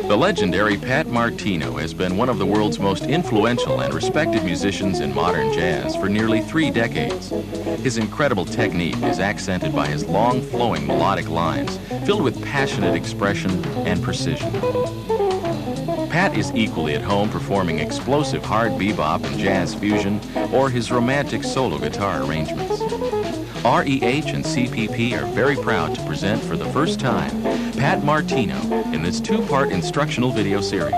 The legendary Pat Martino has been one of the world's most influential and respected musicians in modern jazz for nearly 3 decades. His incredible technique is accented by his long, flowing melodic lines filled with passionate expression and precision. Pat is equally at home performing explosive hard bebop and jazz fusion or his romantic solo guitar arrangements. REH and CPP are very proud to present for the first time Pat Martino in this 2-part instructional video series.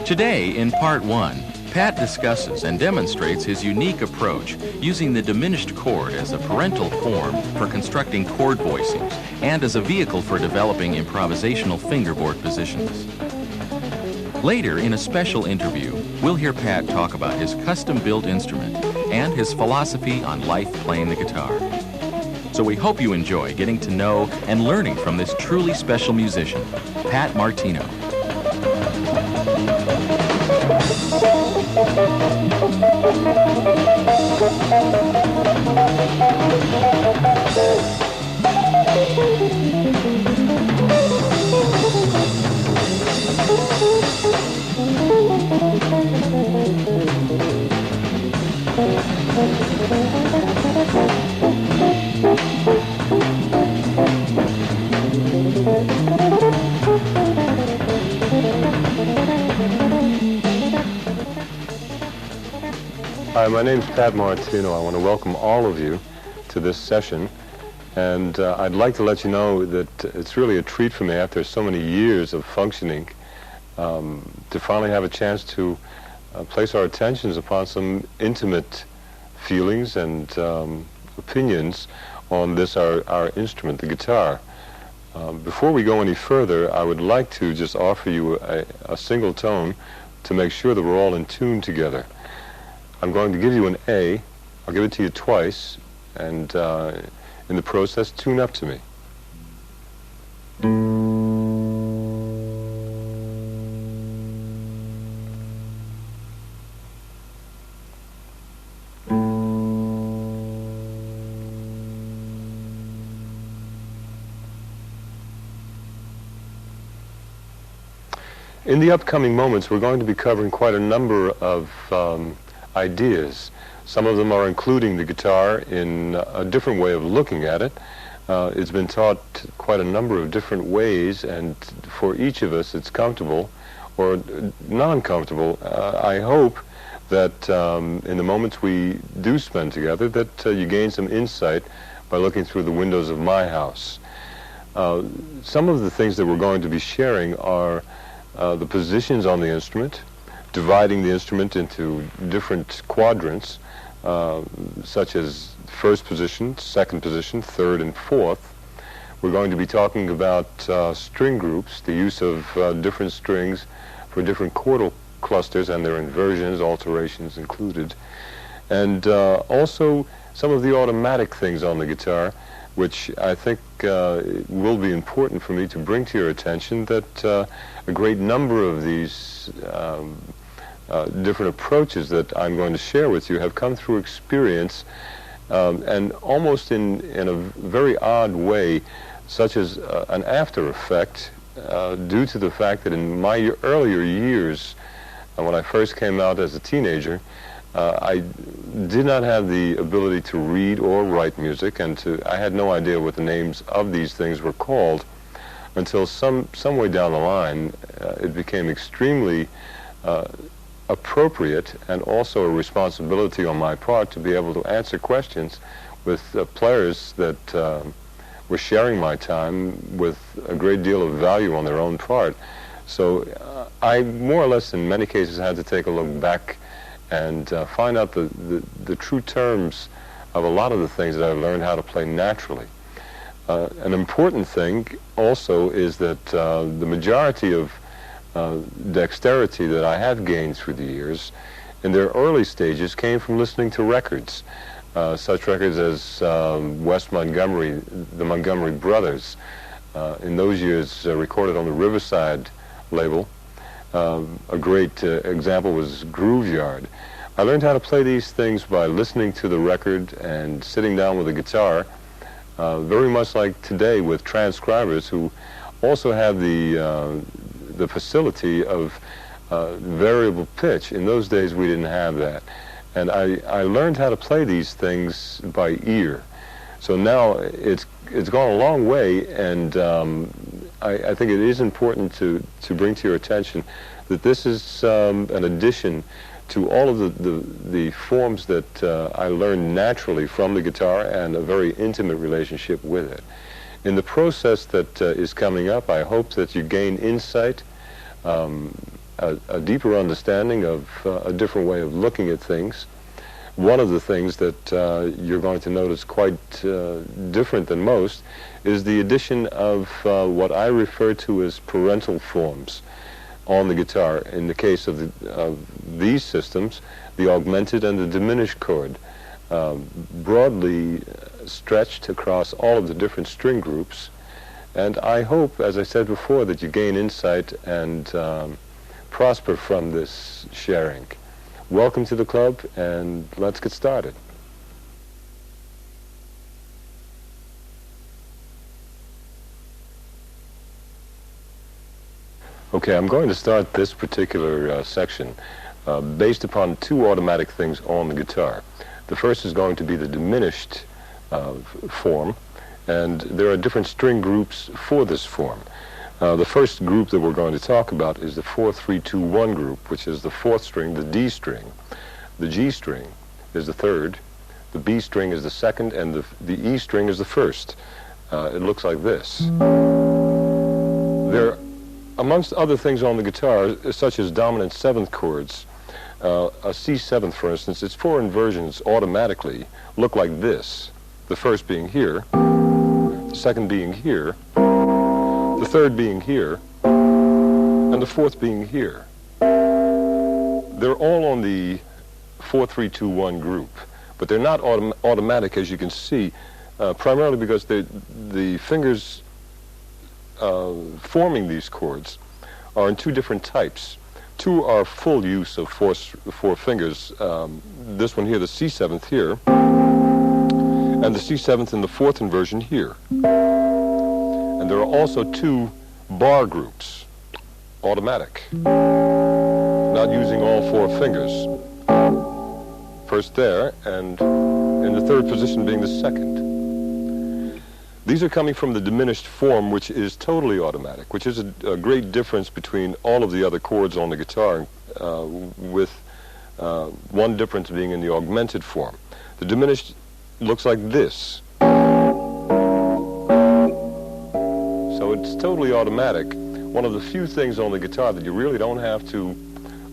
Today, in Part 1, Pat discusses and demonstrates his unique approach using the diminished chord as a parental form for constructing chord voicings and as a vehicle for developing improvisational fingerboard positions. Later, in a special interview, we'll hear Pat talk about his custom-built instrument and his philosophy on life playing the guitar. So we hope you enjoy getting to know and learning from this truly special musician, Pat Martino. Hi, my name's Pat Martino. I want to welcome all of you to this session, and I'd like to let you know that it's really a treat for me after so many years of functioning to finally have a chance to place our attentions upon some intimate feelings and opinions on this, our instrument, the guitar. Before we go any further, I would like to just offer you a single tone to make sure that we're all in tune together. I'm going to give you an A. I'll give it to you twice, and in the process, tune up to me. In the upcoming moments, we're going to be covering quite a number of ideas. Some of them are including the guitar in a different way of looking at it. It's been taught quite a number of different ways, and for each of us it's comfortable or non-comfortable. I hope that in the moments we do spend together that you gain some insight by looking through the windows of my house. Some of the things that we're going to be sharing are the positions on the instrument, dividing the instrument into different quadrants, such as first position, second position, third, and fourth. We're going to be talking about string groups, the use of different strings for different chordal clusters and their inversions, alterations included. And also some of the automatic things on the guitar, which I think will be important for me to bring to your attention, that a great number of these different approaches that I'm going to share with you have come through experience, and almost in a very odd way, such as an after effect, due to the fact that in my earlier years, when I first came out as a teenager, I did not have the ability to read or write music, and I had no idea what the names of these things were called until some way down the line it became extremely appropriate and also a responsibility on my part to be able to answer questions with players that were sharing my time with a great deal of value on their own part. So I more or less in many cases had to take a look back and find out the true terms of a lot of the things that I learned how to play naturally. An important thing also is that the majority of dexterity that I have gained through the years in their early stages came from listening to records, such records as West Montgomery, the Montgomery Brothers, in those years recorded on the Riverside label. A great example was Grooveyard. I learned how to play these things by listening to the record and sitting down with a guitar, very much like today with transcribers who also have the facility of variable pitch. In those days we didn't have that. And I learned how to play these things by ear. So now it's gone a long way, and I think it is important to bring to your attention that this is an addition to all of the forms that I learned naturally from the guitar and a very intimate relationship with it. In the process that is coming up, I hope that you gain insight, a deeper understanding of a different way of looking at things. One of the things that you're going to notice quite different than most is the addition of what I refer to as parental forms on the guitar. In the case of these systems, the augmented and the diminished chord, broadly stretched across all of the different string groups. And I hope, as I said before, that you gain insight and prosper from this sharing. Welcome to the club, and let's get started. Okay, I'm going to start this particular section based upon two automatic things on the guitar. The first is going to be the diminished form, and there are different string groups for this form. The first group that we're going to talk about is the 4-3-2-1 group, which is the fourth string, the D string. The G string is the third, the B string is the second, and the E string is the first. It looks like this. There, amongst other things on the guitar, such as dominant seventh chords, a C7th, for instance, its four inversions automatically look like this. The first being here, the second being here, the third being here, and the fourth being here. They're all on the 4-3-2-1 group, but they're not automatic, as you can see, primarily because the fingers forming these chords are in two different types. Two are full use of four fingers. This one here, the C7th here, and the C7th in the fourth inversion here. And there are also two bar groups, automatic, not using all four fingers. First there, and in the third position being the second. These are coming from the diminished form, which is totally automatic, which is a great difference between all of the other chords on the guitar, with one difference being in the augmented form. The diminished looks like this. So it's totally automatic. One of the few things on the guitar that you really don't have to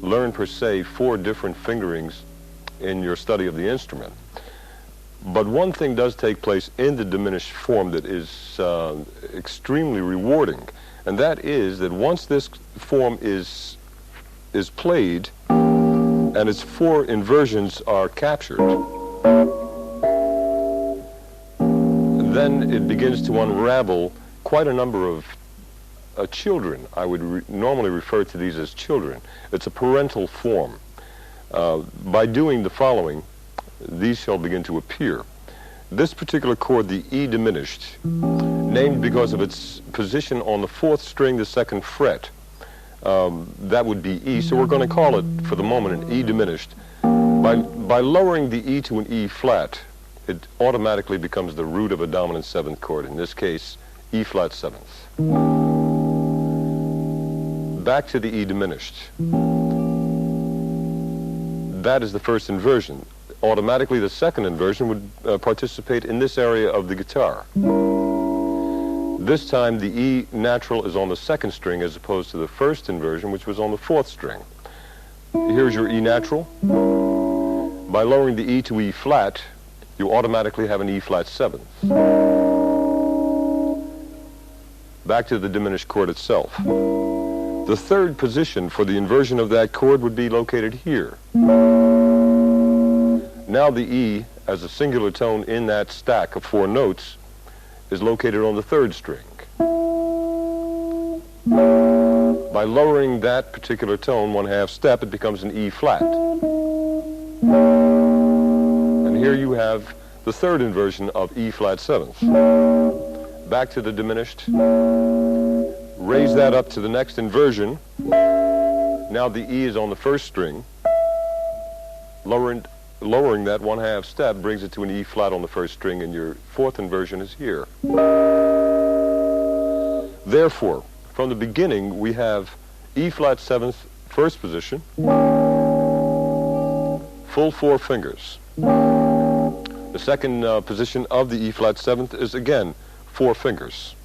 learn per se four different fingerings in your study of the instrument. But one thing does take place in the diminished form that is extremely rewarding, and that is that once this form is played and its four inversions are captured, then it begins to unravel quite a number of children. I would normally refer to these as children. It's a parental form. By doing the following, these shall begin to appear. This particular chord, the E diminished, named because of its position on the fourth string, the second fret, that would be E, so we're going to call it, for the moment, an E diminished. By lowering the E to an E flat, it automatically becomes the root of a dominant seventh chord, in this case, E flat seventh. Back to the E diminished. That is the first inversion. Automatically, the second inversion would participate in this area of the guitar. This time, the E natural is on the second string as opposed to the first inversion, which was on the fourth string. Here's your E natural. By lowering the E to E flat, you automatically have an E flat seventh. Back to the diminished chord itself. The third position for the inversion of that chord would be located here. Now the E, as a singular tone in that stack of four notes, is located on the third string. By lowering that particular tone 1/2 step, it becomes an E flat. And here you have the third inversion of E flat seventh. Back to the diminished. Raise that up to the next inversion. Now the E is on the first string. Lowering that 1/2 step brings it to an E flat on the first string, and your fourth inversion is here. Therefore, from the beginning, we have E flat seventh, first position, full four fingers. The second position of the E flat seventh is again four fingers.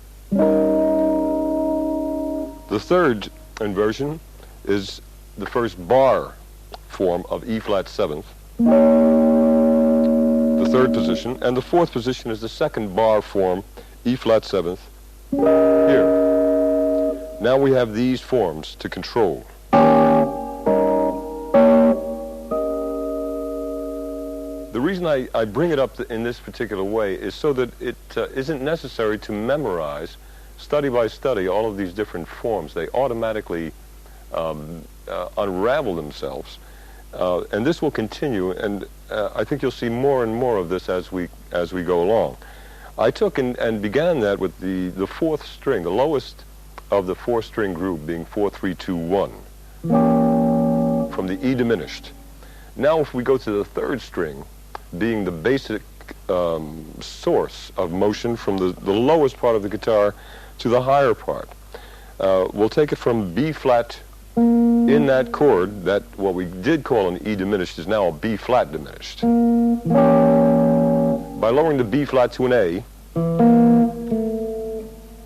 The third inversion is the first bar form of E flat seventh, the third position, and the fourth position is the second bar form, E flat seventh, here. Now we have these forms to control. The reason I bring it up in this particular way is so that it isn't necessary to memorize, study by study, all of these different forms. They automatically unravel themselves. And this will continue, and I think you'll see more and more of this as we go along. I took and began that with the fourth string, the lowest of the four-string group being 4-3-2-1, from the E diminished. Now if we go to the third string, being the basic source of motion from the lowest part of the guitar to the higher part, we'll take it from B flat in that chord, that what we did call an E diminished is now a B flat diminished. By lowering the B flat to an A,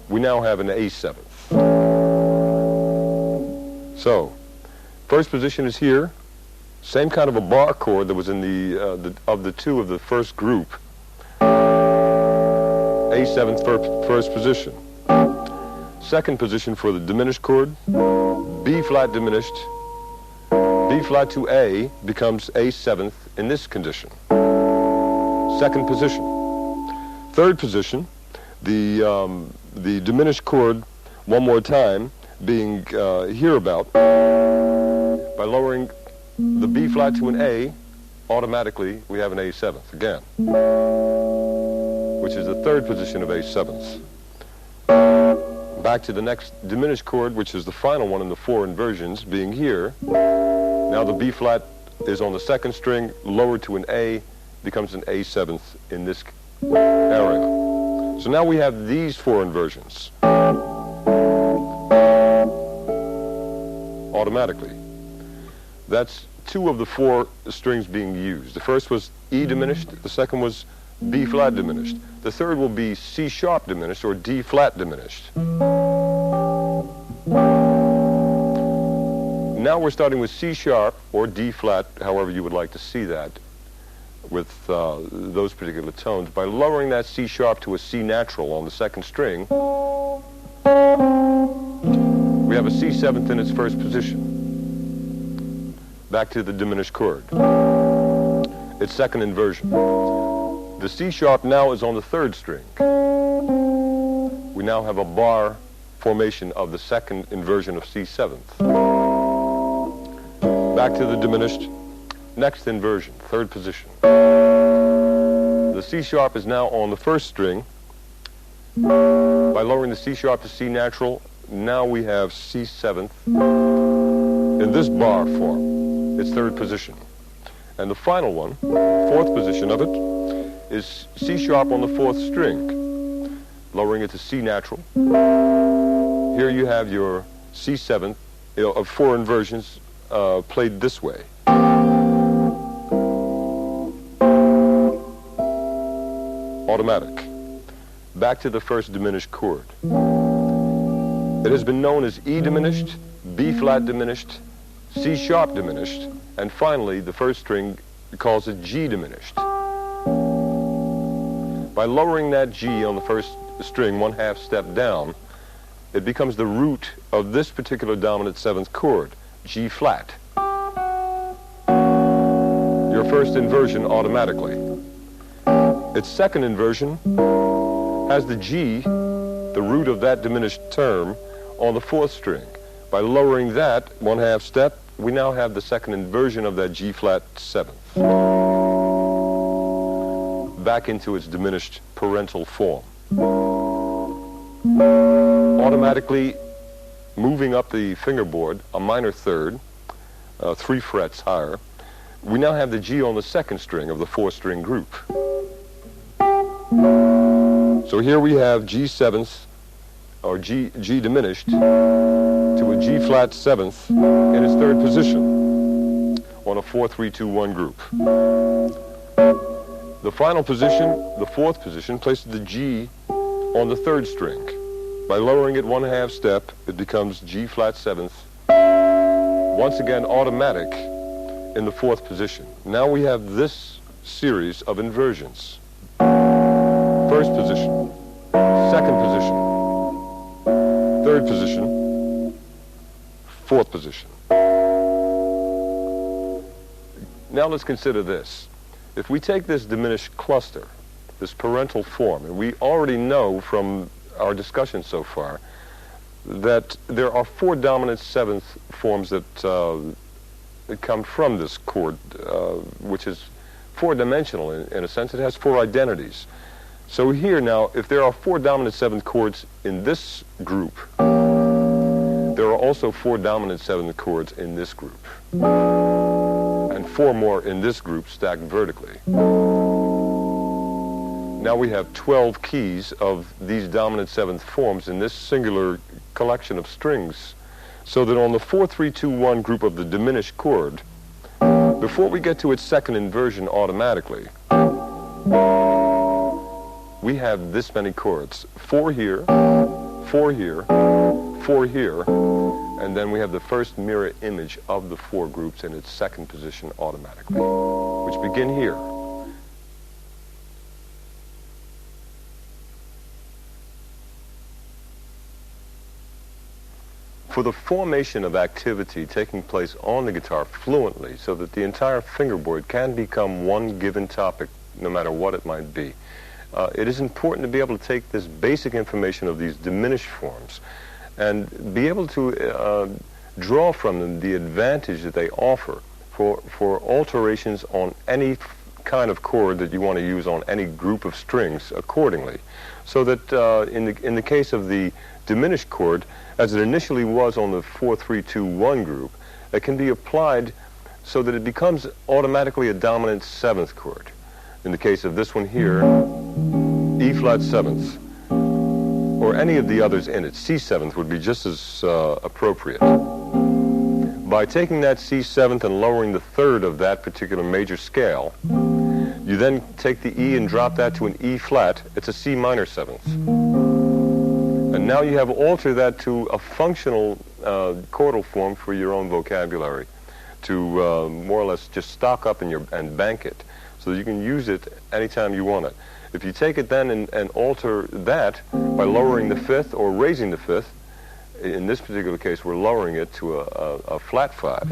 we now have an A seventh. So, first position is here, same kind of a bar chord that was in of the two of the first group. A seventh first position. Second position for the diminished chord, B flat diminished, B flat to A becomes A seventh in this condition. Second position. Third position, the diminished chord, one more time, being hereabout. By lowering the B flat to an A, automatically we have an A seventh again, which is the third position of A seventh. Back to the next diminished chord, which is the final one in the four inversions, being here. Now the B flat is on the second string, lowered to an A, becomes an A seventh in this area. So now we have these four inversions automatically. That's two of the four strings being used. The first was E diminished, the second was B flat diminished. The third will be C sharp diminished or D flat diminished. Now we're starting with C sharp or D flat, however you would like to see that, with those particular tones. By lowering that C sharp to a C natural on the second string, we have a C seventh in its first position. Back to the diminished chord. Its second inversion. The C sharp now is on the third string. We now have a bar formation of the second inversion of C seventh. Back to the diminished. Next inversion, third position. The C sharp is now on the first string. By lowering the C sharp to C natural, now we have C seventh in this bar form, its third position. And the final one, fourth position of it, is C sharp on the fourth string, lowering it to C natural. Here you have your C seventh of four inversions played this way. Automatic. Back to the first diminished chord. It has been known as E diminished, B flat diminished, C sharp diminished, and finally the first string calls it G diminished. By lowering that G on the first string 1/2 step down, it becomes the root of this particular dominant seventh chord, G flat. Your first inversion automatically. Its second inversion has the G, the root of that diminished term, on the fourth string. By lowering that 1/2 step, we now have the second inversion of that G flat seventh. Back into its diminished parental form. Automatically moving up the fingerboard, a minor third, 3 frets higher, we now have the G on the second string of the 4-string group. So here we have G seventh, or G diminished, to a G flat seventh in its third position on a 4-3-2-1 group. The final position, the fourth position, places the G on the third string. By lowering it 1/2 step, it becomes G flat seventh, once again automatic in the fourth position. Now we have this series of inversions. First position, second position, third position, fourth position. Now let's consider this. If we take this diminished cluster, this parental form, and we already know from our discussion so far that there are 4 dominant seventh forms that come from this chord, which is 4-dimensional in a sense. It has 4 identities. So here now, if there are 4 dominant seventh chords in this group, there are also 4 dominant seventh chords in this group, and 4 more in this group stacked vertically. Now we have 12 keys of these dominant seventh forms in this singular collection of strings, so that on the 4-3-2-1 group of the diminished chord, before we get to its second inversion automatically, we have this many chords. 4 here, 4 here, 4 here, and then we have the first mirror image of the 4 groups in its second position automatically, which begin here. For the formation of activity taking place on the guitar fluently, so that the entire fingerboard can become one given topic, no matter what it might be, it is important to be able to take this basic information of these diminished forms and be able to draw from them the advantage that they offer for alterations on any kind of chord that you want to use on any group of strings accordingly. So that in the case of the diminished chord, as it initially was on the 4-3-2-1 group, it can be applied so that it becomes automatically a dominant seventh chord. In the case of this one here, E flat seventh, or any of the others in it, C seventh would be just as appropriate. By taking that C seventh and lowering the third of that particular major scale, you then take the E and drop that to an E flat. It's a C minor seventh. And now you have altered that to a functional chordal form for your own vocabulary, to more or less just stock up and bank it, so that you can use it anytime you want it. If you take it then and alter that by lowering the fifth or raising the fifth, in this particular case we're lowering it to a flat 5.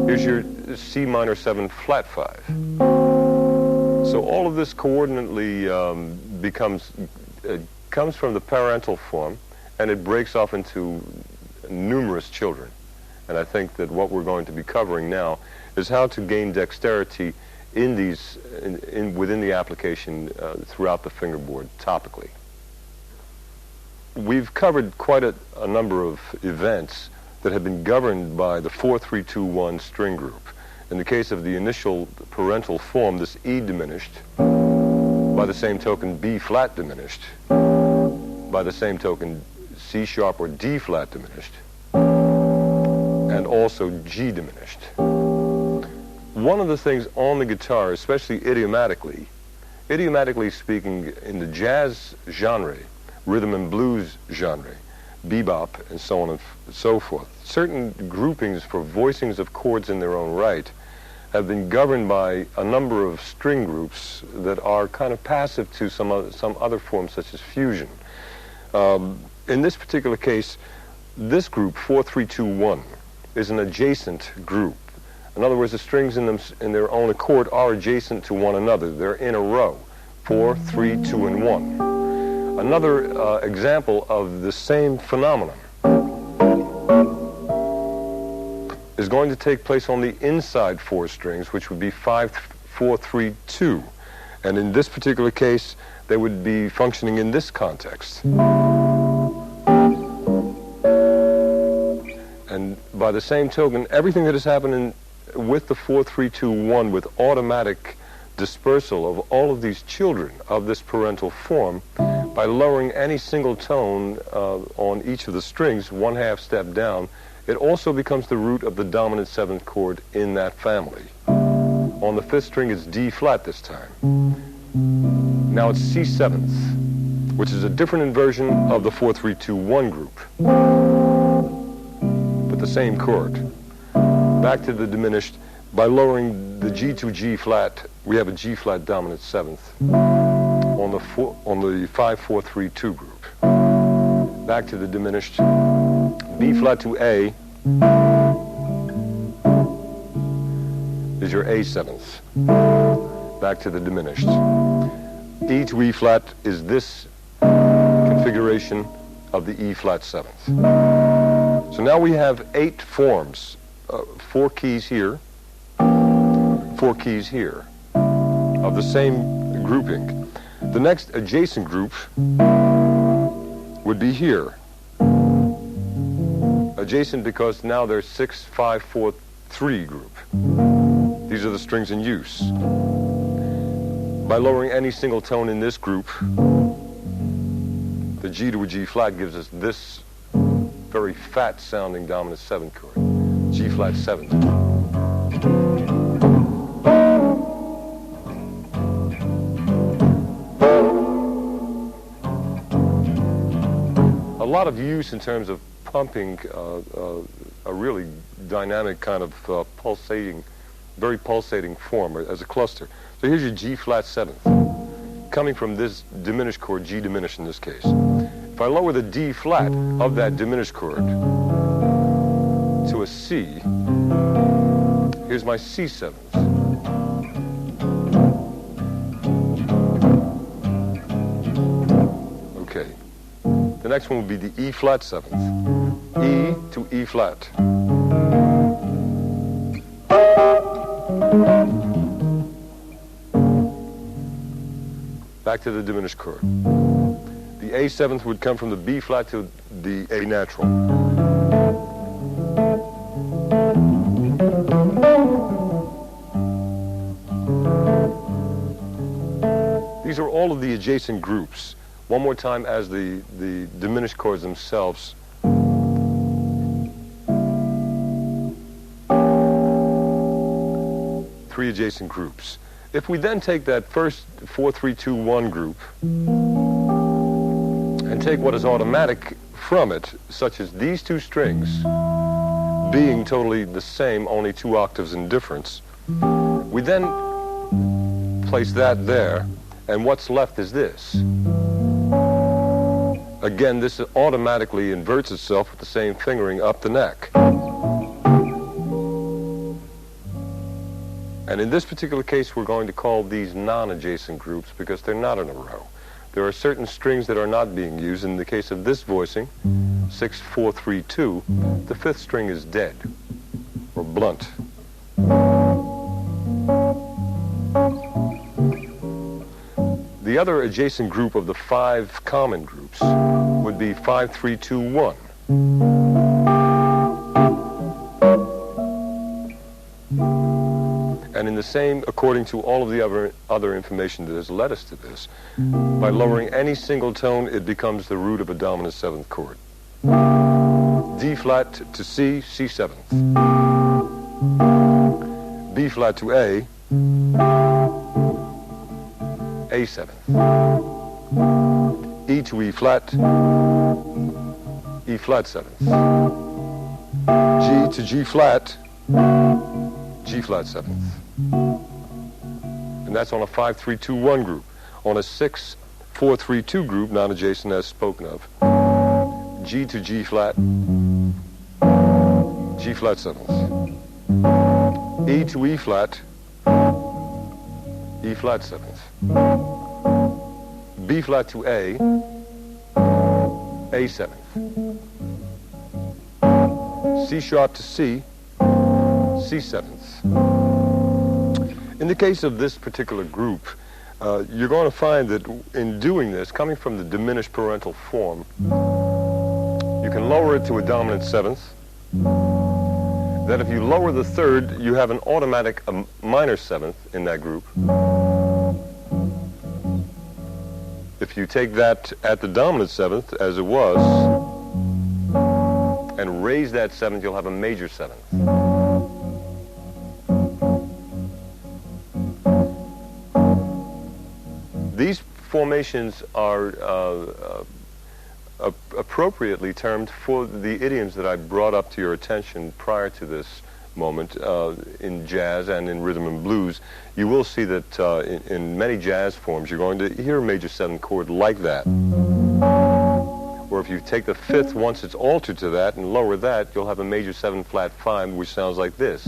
Here's your C minor 7 flat 5. So all of this coordinately comes from the parental form, and it breaks off into numerous children. And I think that what we're going to be covering now is how to gain dexterity in these, within the application throughout the fingerboard topically. We've covered quite a number of events that have been governed by the 4-3-2-1 string group. In the case of the initial parental form, this E diminished, by the same token B flat diminished, by the same token C sharp or D flat diminished, and also G diminished. One of the things on the guitar, especially idiomatically speaking, in the jazz genre, rhythm and blues genre, bebop, and so on and so forth, certain groupings for voicings of chords in their own right have been governed by a number of string groups that are kind of passive to some other forms, such as fusion. In this particular case, this group, 4-3-2-1, is an adjacent group. In other words, the strings in their own accord are adjacent to one another. They're in a row, 4, 3, 2, and 1. Another example of the same phenomenon is going to take place on the inside 4 strings, which would be 5, 4, 3, 2. And in this particular case, they would be functioning in this context. And by the same token, everything that is happening with the 4-3-2-1 with automatic dispersal of all of these children of this parental form, by lowering any single tone on each of the strings 1/2 step down, it also becomes the root of the dominant 7th chord in that family. On the 5th string, it's D flat this time. Now it's C 7th, which is a different inversion of the 4-3-2-1 group, but the same chord. Back to the diminished. By lowering the G to G flat, we have a G flat dominant 7th on the 5-4-3-2 group. Back to the diminished. B flat to A is your A 7th. Back to the diminished. E to E flat is this configuration of the E flat 7th. So now we have 8 forms, 4 keys here, 4 keys here, of the same grouping. The next adjacent group would be here. Adjacent because now there's 6-5-4-3 group. These are the strings in use. By lowering any single tone in this group, the G to a G flat gives us this very fat sounding dominant 7th chord, G flat 7th. A lot of use in terms of pumping a really dynamic kind of very pulsating form as a cluster. So here's your G flat 7th, coming from this diminished chord, G diminished in this case. If I lower the D flat of that diminished chord to a C, here's my C 7th. Okay. The next one would be the E flat 7th. E to E flat. Back to the diminished chord. The A 7th would come from the B flat to the A natural. These are all of the adjacent groups. One more time as the diminished chords themselves. Three adjacent groups. If we then take that first 4-3-2-1 group and take what is automatic from it, such as these two strings being totally the same, only 2 octaves in difference, we then place that there, and what's left is this. Again, this automatically inverts itself with the same fingering up the neck. And in this particular case, we're going to call these non-adjacent groups because they're not in a row. There are certain strings that are not being used. In the case of this voicing, 6-4-3-2, the 5th string is dead or blunt. The other adjacent group of the 5 common groups would be 5-3-2-1. And in the same, according to all of the other information that has led us to this, by lowering any single tone, it becomes the root of a dominant 7th chord. D flat to C, C 7th. B flat to A 7th. E to E flat 7th. G to G flat 7th. And that's on a 5-3-2-1 group. On a 6-4-3-2 group, non-adjacent as spoken of, G to G flat 7th. E to E flat 7th. B flat to A 7th. C sharp to C 7th. In the case of this particular group, you're going to find that in doing this, coming from the diminished parental form, you can lower it to a dominant 7th. Then if you lower the 3rd, you have an automatic minor 7th in that group. If you take that at the dominant 7th, as it was, and raise that 7th, you'll have a major 7th. These formations are appropriately termed for the idioms that I brought up to your attention prior to this moment in jazz and in rhythm and blues. You will see that in many jazz forms you're going to hear a major 7th chord like that. Or if you take the 5th once it's altered to that and lower that, you'll have a major 7 flat 5, which sounds like this.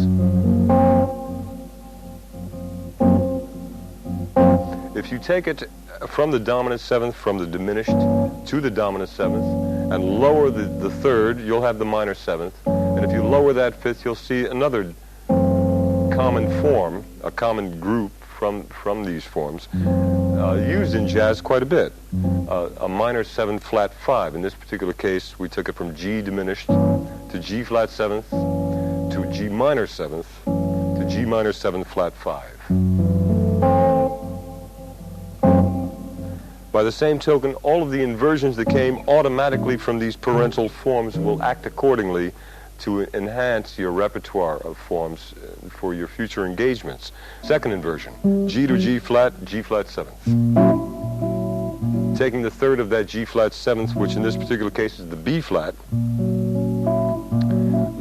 If you take it from the dominant 7th, from the diminished to the dominant 7th, and lower the 3rd, you'll have the minor 7th. And if you lower that 5th, you'll see another common form, a common group from these forms, used in jazz quite a bit. A minor 7 flat 5. In this particular case, we took it from G diminished to G flat 7th to G minor 7th to G minor 7 flat 5. By the same token, all of the inversions that came automatically from these parental forms will act accordingly to enhance your repertoire of forms for your future engagements. Second inversion, G to G flat 7th. Taking the 3rd of that G flat 7th, which in this particular case is the B flat,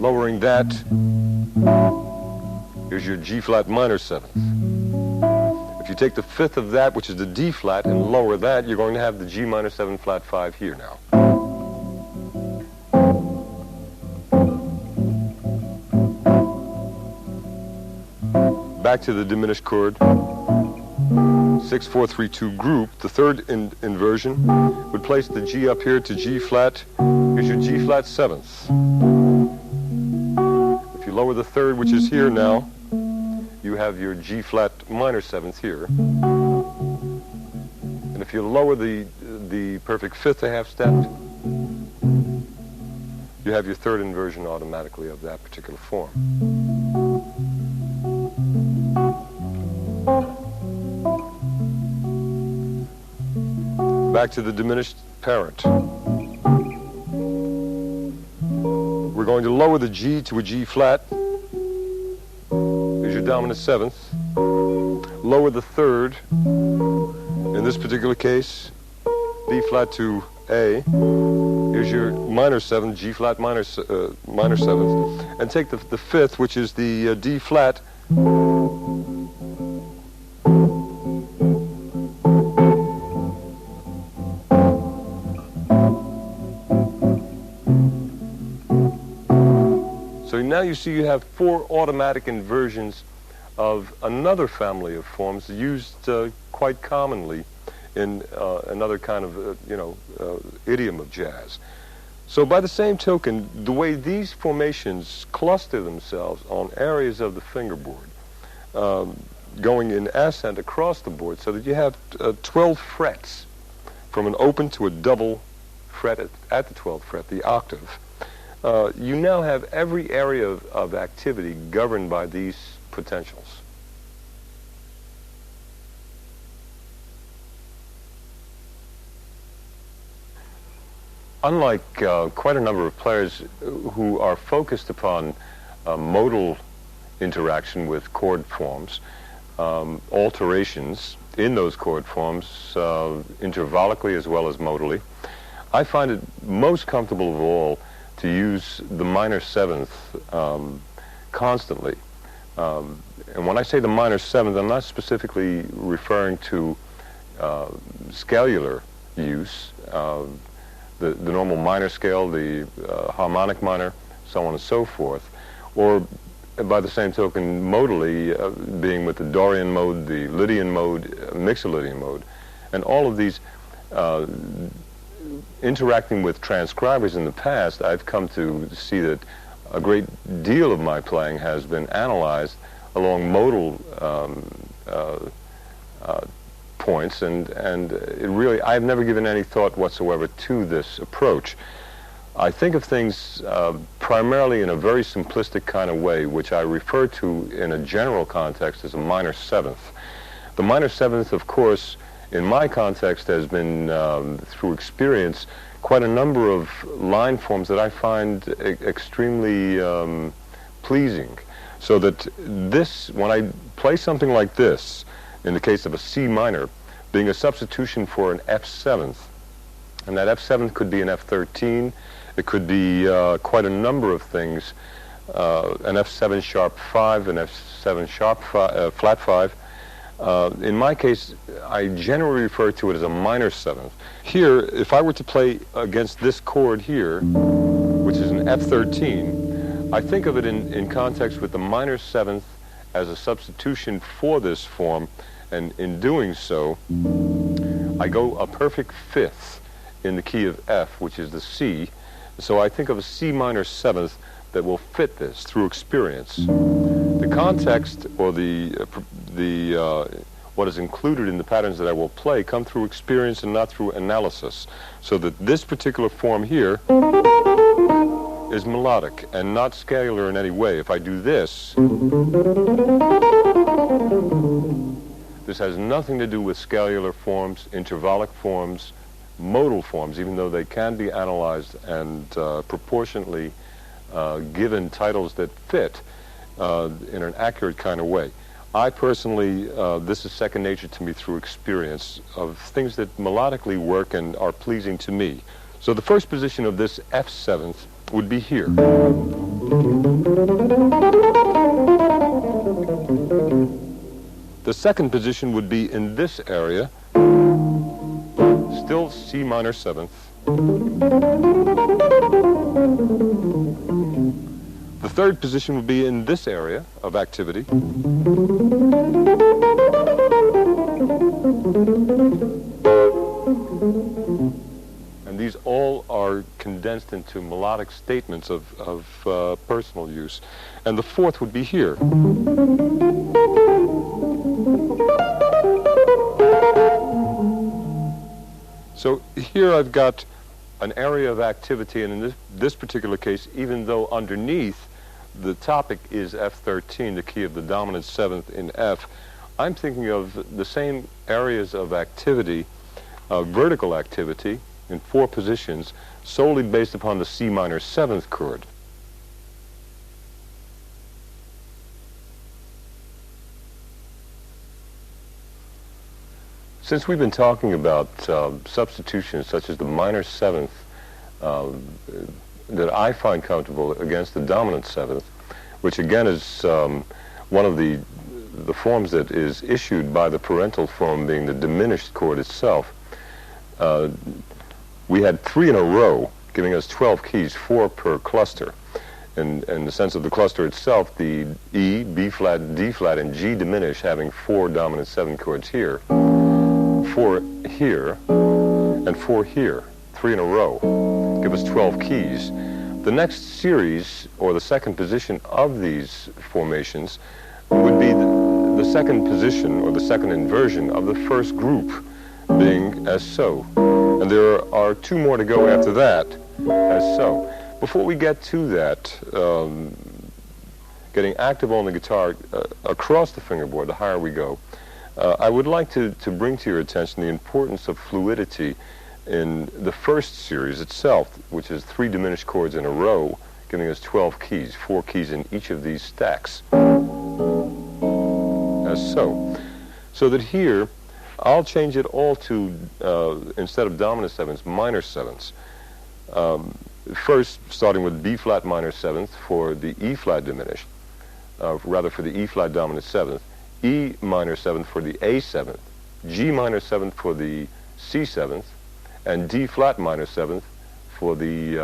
lowering that, here's your G flat minor 7th. If you take the 5th of that, which is the D flat, and lower that, you're going to have the G minor 7 flat 5 here now. Back to the diminished chord, 6-4-3-2 group. The 3rd inversion would place the G up here to G flat. Here's your G flat 7th. If you lower the 3rd, which is here now, you have your G flat minor 7th here. And if you lower the perfect 5th a half step, you have your 3rd inversion automatically of that particular form. Back to the diminished parent. We're going to lower the G to a G flat. Here's your dominant 7th. Lower the 3rd. In this particular case, B flat to A. Here's your minor 7, G flat minor 7th, and take the fifth, which is the D flat. So now you see you have 4 automatic inversions of another family of forms used quite commonly in another kind of, idiom of jazz. So by the same token, the way these formations cluster themselves on areas of the fingerboard, going in ascent across the board, so that you have 12 frets from an open to a double fret at the 12th fret, the octave. You now have every area of activity governed by these potentials. Unlike quite a number of players who are focused upon modal interaction with chord forms, alterations in those chord forms, intervallically as well as modally, I find it most comfortable of all to use the minor 7th constantly. And when I say the minor 7th, I'm not specifically referring to scalular use, the normal minor scale, the harmonic minor, so on and so forth, or by the same token modally, being with the Dorian mode, the Lydian mode, Mixolydian mode, and all of these interacting with transcribers in the past, I've come to see that a great deal of my playing has been analyzed along modal points, and it really, I've never given any thought whatsoever to this approach. I think of things primarily in a very simplistic kind of way, which I refer to in a general context as a minor 7th. The minor 7th, of course, in my context has been, through experience, quite a number of line forms that I find extremely pleasing. So that this, when I play something like this, in the case of a C minor, being a substitution for an F7th, and that F7th could be an F13, it could be quite a number of things, an F7 sharp 5, an F7 sharp flat 5. In my case, I generally refer to it as a minor 7th. Here, if I were to play against this chord here, which is an F13, I think of it in context with the minor 7th as a substitution for this form, and in doing so, I go a perfect 5th in the key of F, which is the C. So I think of a C minor 7th that will fit this through experience. The context, or what is included in the patterns that I will play, come through experience and not through analysis. So that this particular form here is melodic and not scalar in any way. If I do this, this has nothing to do with scalular forms, intervallic forms, modal forms, even though they can be analyzed and proportionately given titles that fit in an accurate kind of way. I personally, this is second nature to me through experience of things that melodically work and are pleasing to me. So the first position of this F7th would be here. The second position would be in this area, still C minor 7th. The third position would be in this area of activity. And these all are condensed into melodic statements of personal use. And the fourth would be here. So here I've got an area of activity, and in this particular case, even though underneath the topic is F13, the key of the dominant 7th in F, I'm thinking of the same areas of activity, vertical activity, in 4 positions, solely based upon the C minor 7th chord. Since we've been talking about substitutions such as the minor seventh that I find comfortable against the dominant seventh, which again is one of the forms that is issued by the parental form being the diminished chord itself, we had 3 in a row, giving us 12 keys, 4 per cluster. In the sense of the cluster itself, the E, B flat, D flat, and G diminished, having 4 dominant 7 chords here, 4 here, and 4 here, 3 in a row, give us 12 keys. The next series, or the second position of these formations, would be the second position, or the second inversion of the first group, being as so. And there are 2 more to go after that, as so. Before we get to that, getting active on the guitar across the fingerboard, the higher we go, I would like to bring to your attention the importance of fluidity in the first series itself, which is 3 diminished chords in a row, giving us 12 keys, 4 keys in each of these stacks, as so. So that here, I'll change it all to, instead of dominant sevenths, minor sevenths. First, starting with B flat minor seventh for the E flat diminished, rather for the E flat dominant seventh, E minor seventh for the A seventh, G minor seventh for the C seventh, and D flat minor seventh for the,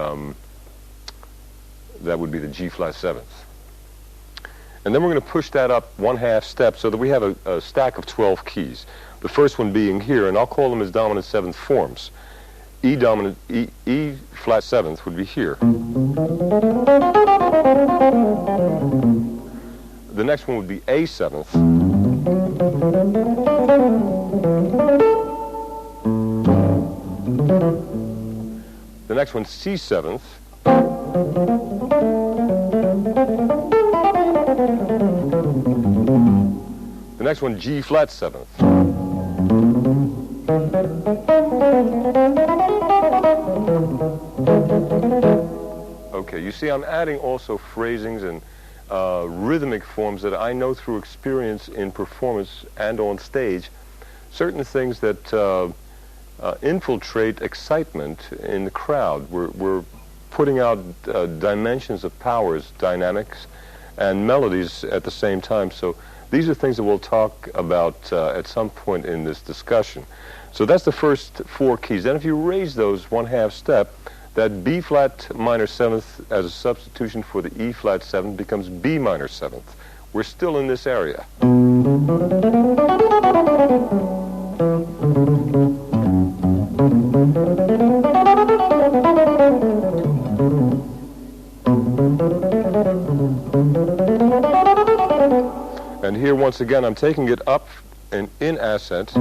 that would be the G flat seventh. And then we're going to push that up 1/2 step so that we have a stack of 12 keys. The first one being here, and I'll call them as dominant seventh forms. E dominant, E flat seventh would be here. The next one would be A seventh. The next one, C seventh. The next one, G flat seventh. Okay, you see I'm adding also phrasings and rhythmic forms that I know through experience in performance and on stage, certain things that infiltrate excitement in the crowd. We're putting out dimensions of powers, dynamics, and melodies at the same time. So these are things that we'll talk about at some point in this discussion. So that's the first 4 keys. Then if you raise those 1/2 step, that B flat minor seventh as a substitution for the E flat seventh becomes B minor seventh. We're still in this area. And here once again I'm taking it up and in ascent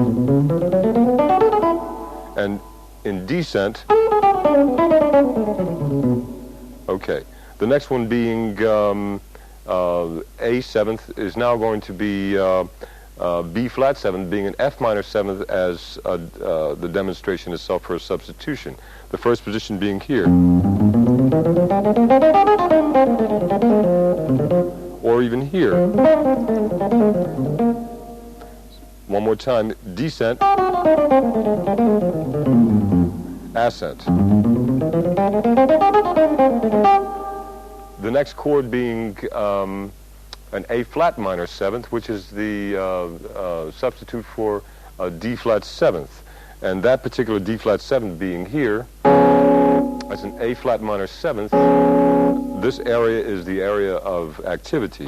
and in descent. Okay, the next one being A seventh is now going to be B flat seventh, being an F minor seventh as the demonstration itself for a substitution. The first position being here, or even here. One more time, descent, ascent. The next chord being an A flat minor seventh, which is the substitute for a D flat seventh. And that particular D flat seventh being here as an A flat minor seventh, this area is the area of activity.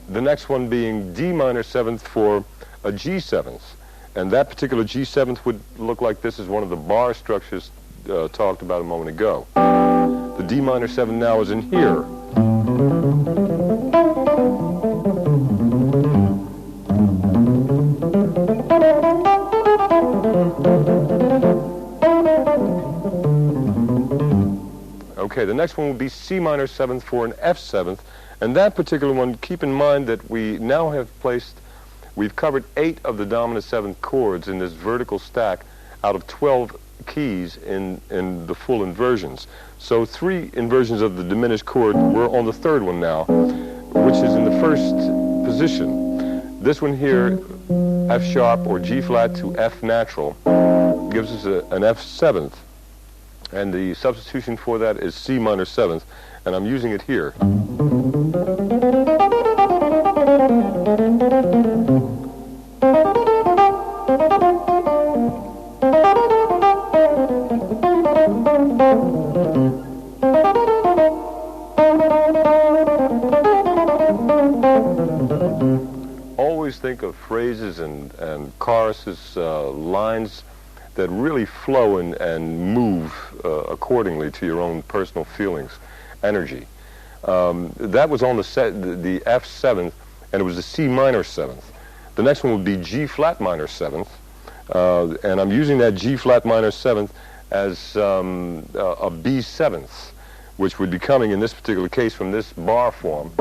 The next one being D minor seventh for a G seventh. And that particular G seventh would look like this is one of the bar structures talked about a moment ago. The D minor seventh now is in here. Okay, the next one will be C minor seventh for an F seventh. And that particular one, keep in mind that we now have placed, we've covered 8 of the dominant seventh chords in this vertical stack out of 12 keys in the full inversions. So 3 inversions of the diminished chord. We're on the 3rd one now, which is in the 1st position. This one here, F sharp or G flat to F natural, gives us an F 7th. And the substitution for that is C minor 7th, and I'm using it here. Always think of phrases and choruses, lines that really flow and move accordingly to your own personal feelings, energy. That was on the F 7th, and it was the C minor 7th. The next one would be G flat minor 7th, and I'm using that G flat minor 7th as a B 7th, which would be coming in this particular case from this bar form,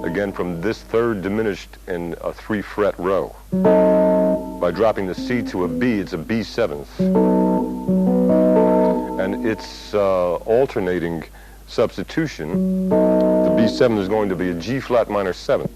again from this 3rd diminished in a 3-fret row. By dropping the C to a B, it's a B 7th. And its alternating substitution, the B 7th is going to be a G flat minor 7th.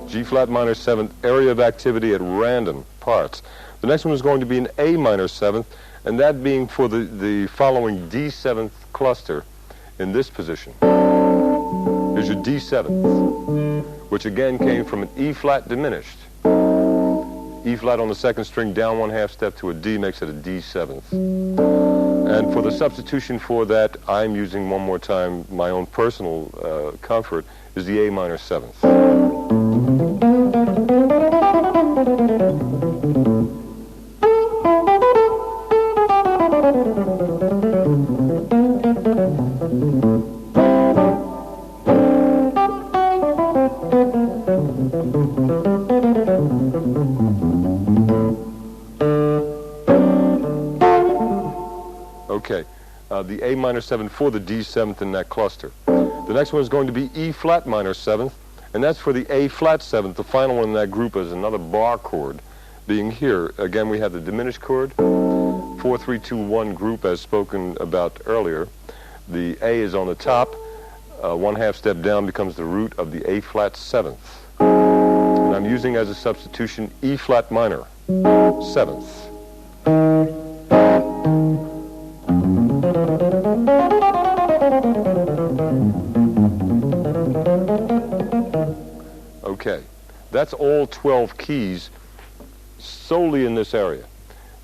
G flat minor 7th, area of activity at random parts. The next one is going to be an A minor 7th, and that being for the following D 7th cluster in this position. Here's your D 7th, which again came from an E flat diminished. E flat on the 2nd string, down 1/2 step to a D makes it a D 7th. And for the substitution for that, I'm using one more time my own personal comfort, is the A minor 7th. Okay, the A minor 7th for the D 7th in that cluster. The next one is going to be E flat minor 7th, and that's for the A flat 7th. The final one in that group is another bar chord, being here. Again, we have the diminished chord, 4-3-2-1 group as spoken about earlier. The A is on the top, 1/2 step down becomes the root of the A flat 7th. And I'm using as a substitution E flat minor 7th. Okay, that's all 12 keys solely in this area.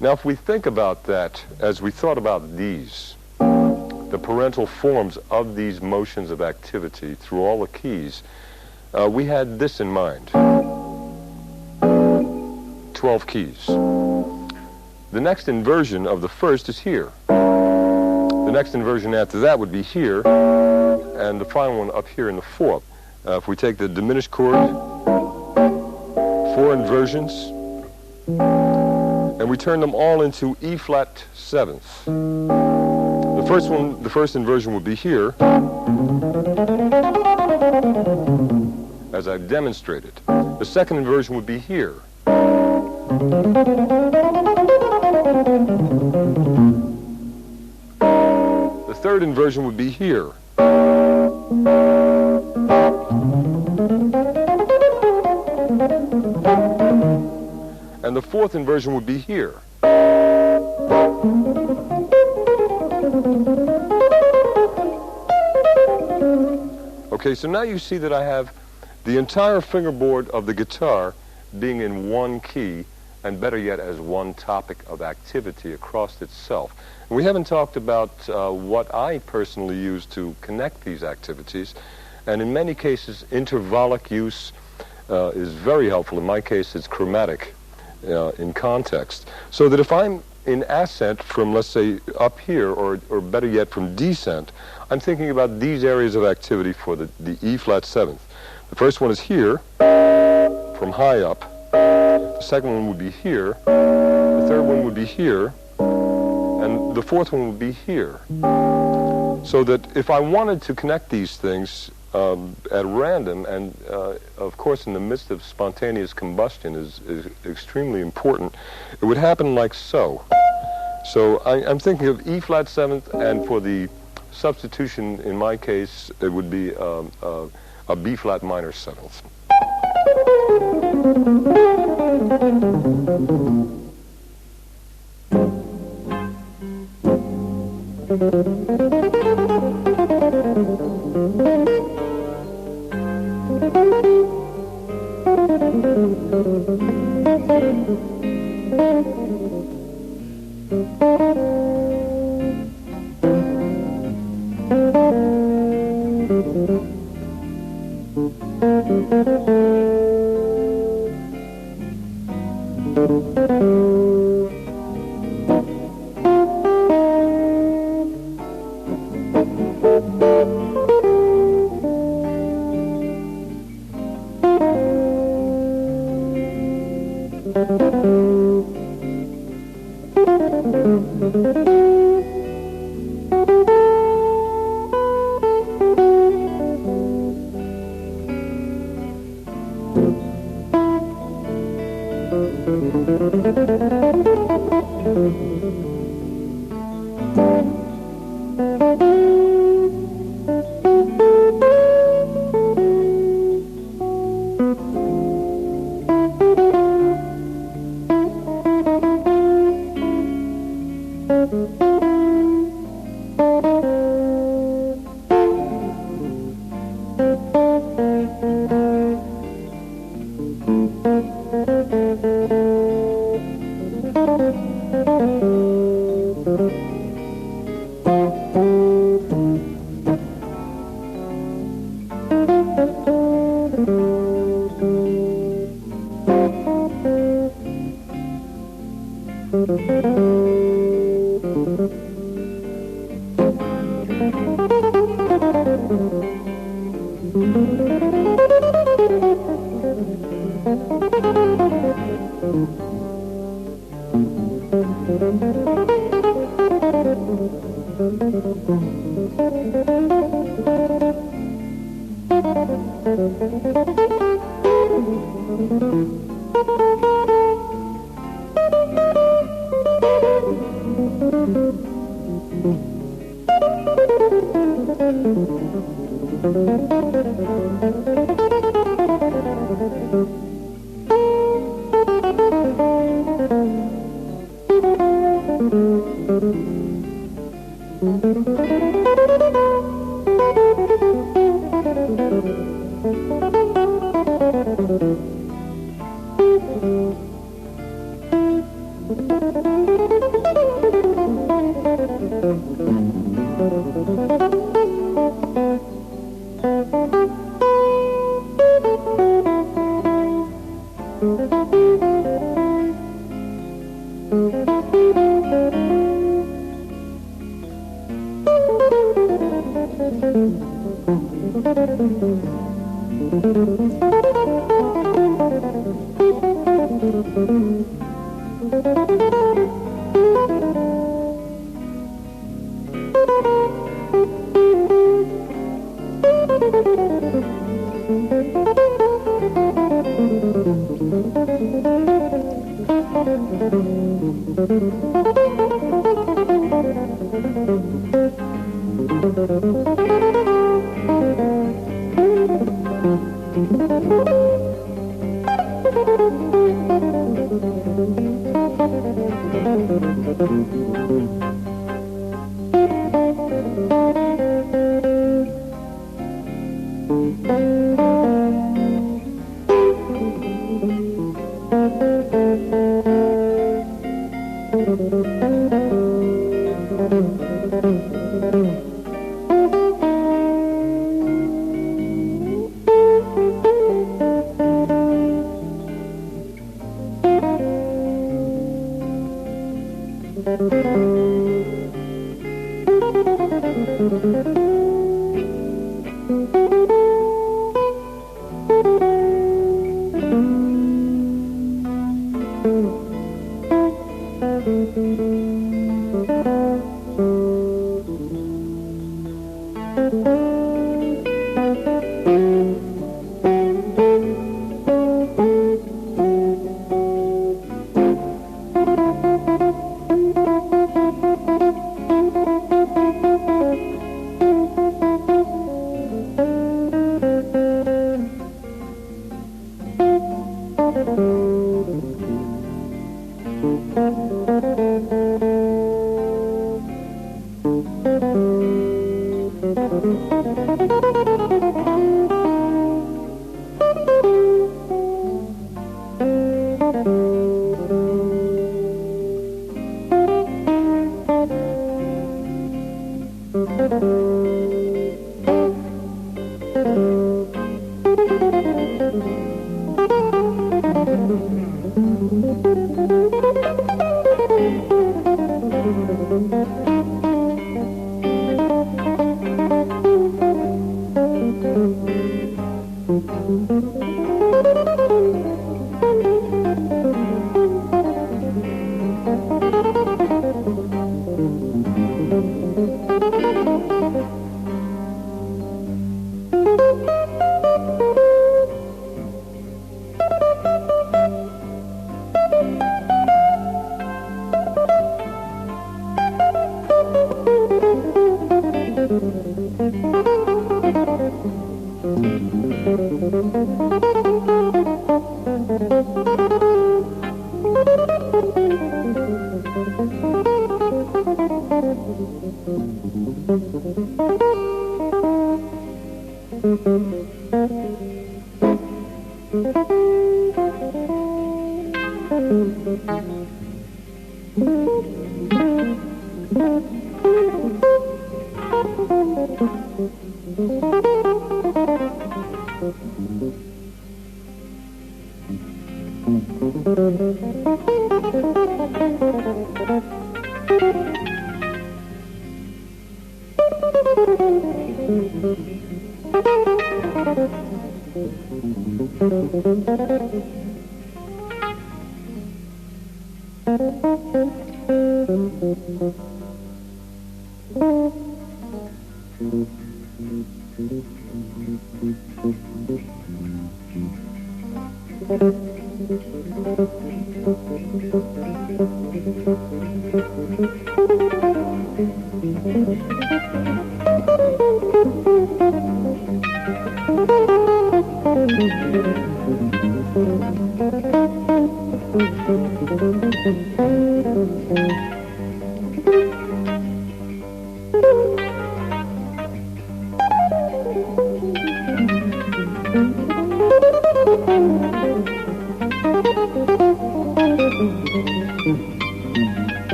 Now, if we think about that as we thought about these, the parental forms of these motions of activity through all the keys, we had this in mind. 12 keys. The next inversion of the first is here. The next inversion after that would be here, and the final one up here in the 4th. If we take the diminished chord, 4 inversions, and we turn them all into E flat 7th. The first inversion would be here, as I've demonstrated. The second inversion would be here. The third inversion would be here. And the fourth inversion would be here. Okay, so now you see that I have the entire fingerboard of the guitar being in one key, and better yet, as one topic of activity across itself. And we haven't talked about what I personally use to connect these activities, and in many cases, intervallic use is very helpful. In my case, it's chromatic in context. So that if I'm in ascent from, let's say, up here, or better yet, from descent, I'm thinking about these areas of activity for the E flat 7th. The first one is here, from high up. The second one would be here. The third one would be here. and the fourth one would be here. So that if I wanted to connect these things at random, and of course in the midst of spontaneous combustion is extremely important, it would happen like so. So I'm thinking of E flat seventh, and for the substitution in my case, it would be a B flat minor seventh.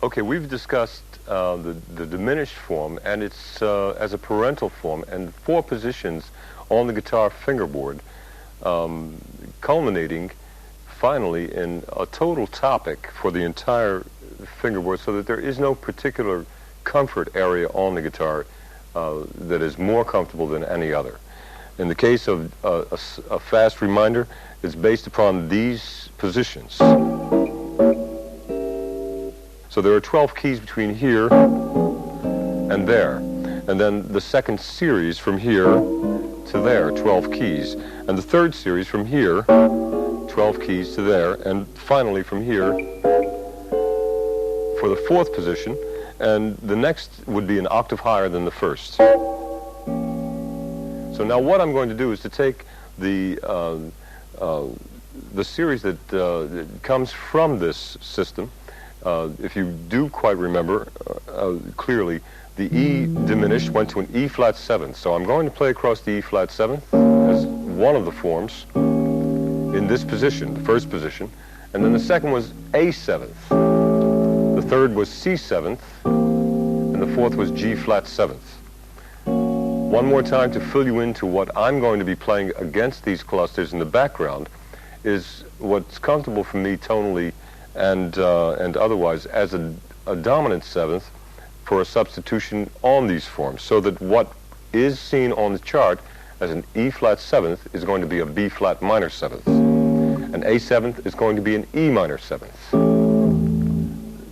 Okay, we've discussed the diminished form, and it's as a parental form, and 4 positions on the guitar fingerboard, culminating finally in a total topic for the entire fingerboard, so that there is no particular comfort area on the guitar that is more comfortable than any other. In the case of a fast reminder, it's based upon these positions. So there are 12 keys between here and there. And then the second series from here to there, 12 keys. And the third series from here, 12 keys to there. And finally from here for the 4th position. And the next would be an octave higher than the first. So now what I'm going to do is to take the series that comes from this system. If you do quite remember clearly, the E diminished went to an E flat 7th. So I'm going to play across the E flat 7th as one of the forms in this position, the first position. And then the second was A 7th. The third was C 7th. And the 4th was G flat 7th. One more time to fill you into what I'm going to be playing against these clusters in the background is what's comfortable for me tonally and otherwise as a dominant 7th for a substitution on these forms, so that what is seen on the chart as an E flat seventh is going to be a B flat minor seventh. An A seventh is going to be an E minor seventh.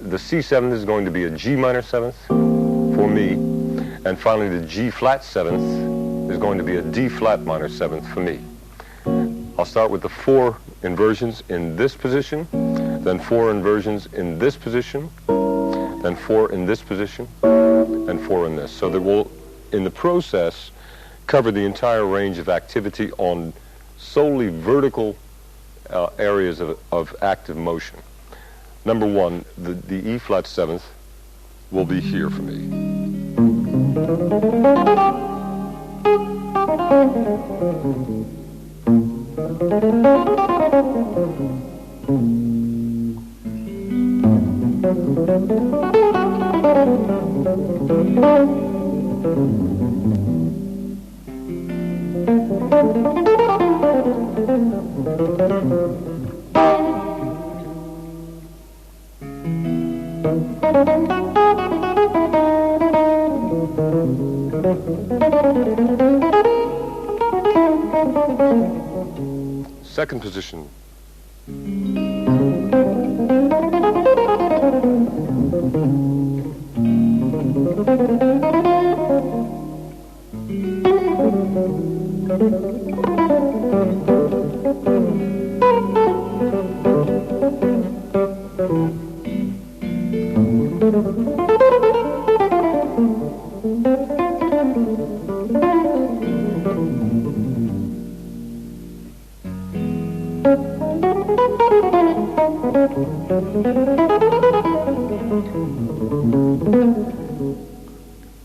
The C seventh is going to be a G minor seventh for me. And finally, the G flat seventh is going to be a D flat minor seventh for me. I'll start with the 4 inversions in this position, then 4 inversions in this position, then 4 in this position, and 4 in this. So that we'll, in the process, cover the entire range of activity on solely vertical areas of active motion. Number 1, the E flat seventh will be here for me. Second position.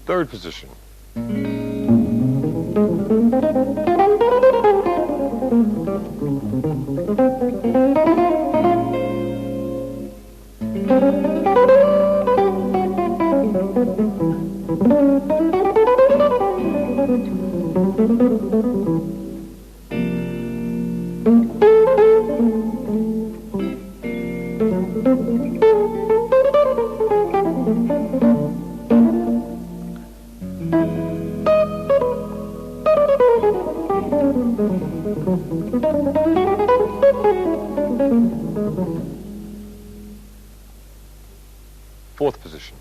Third position. Fourth position.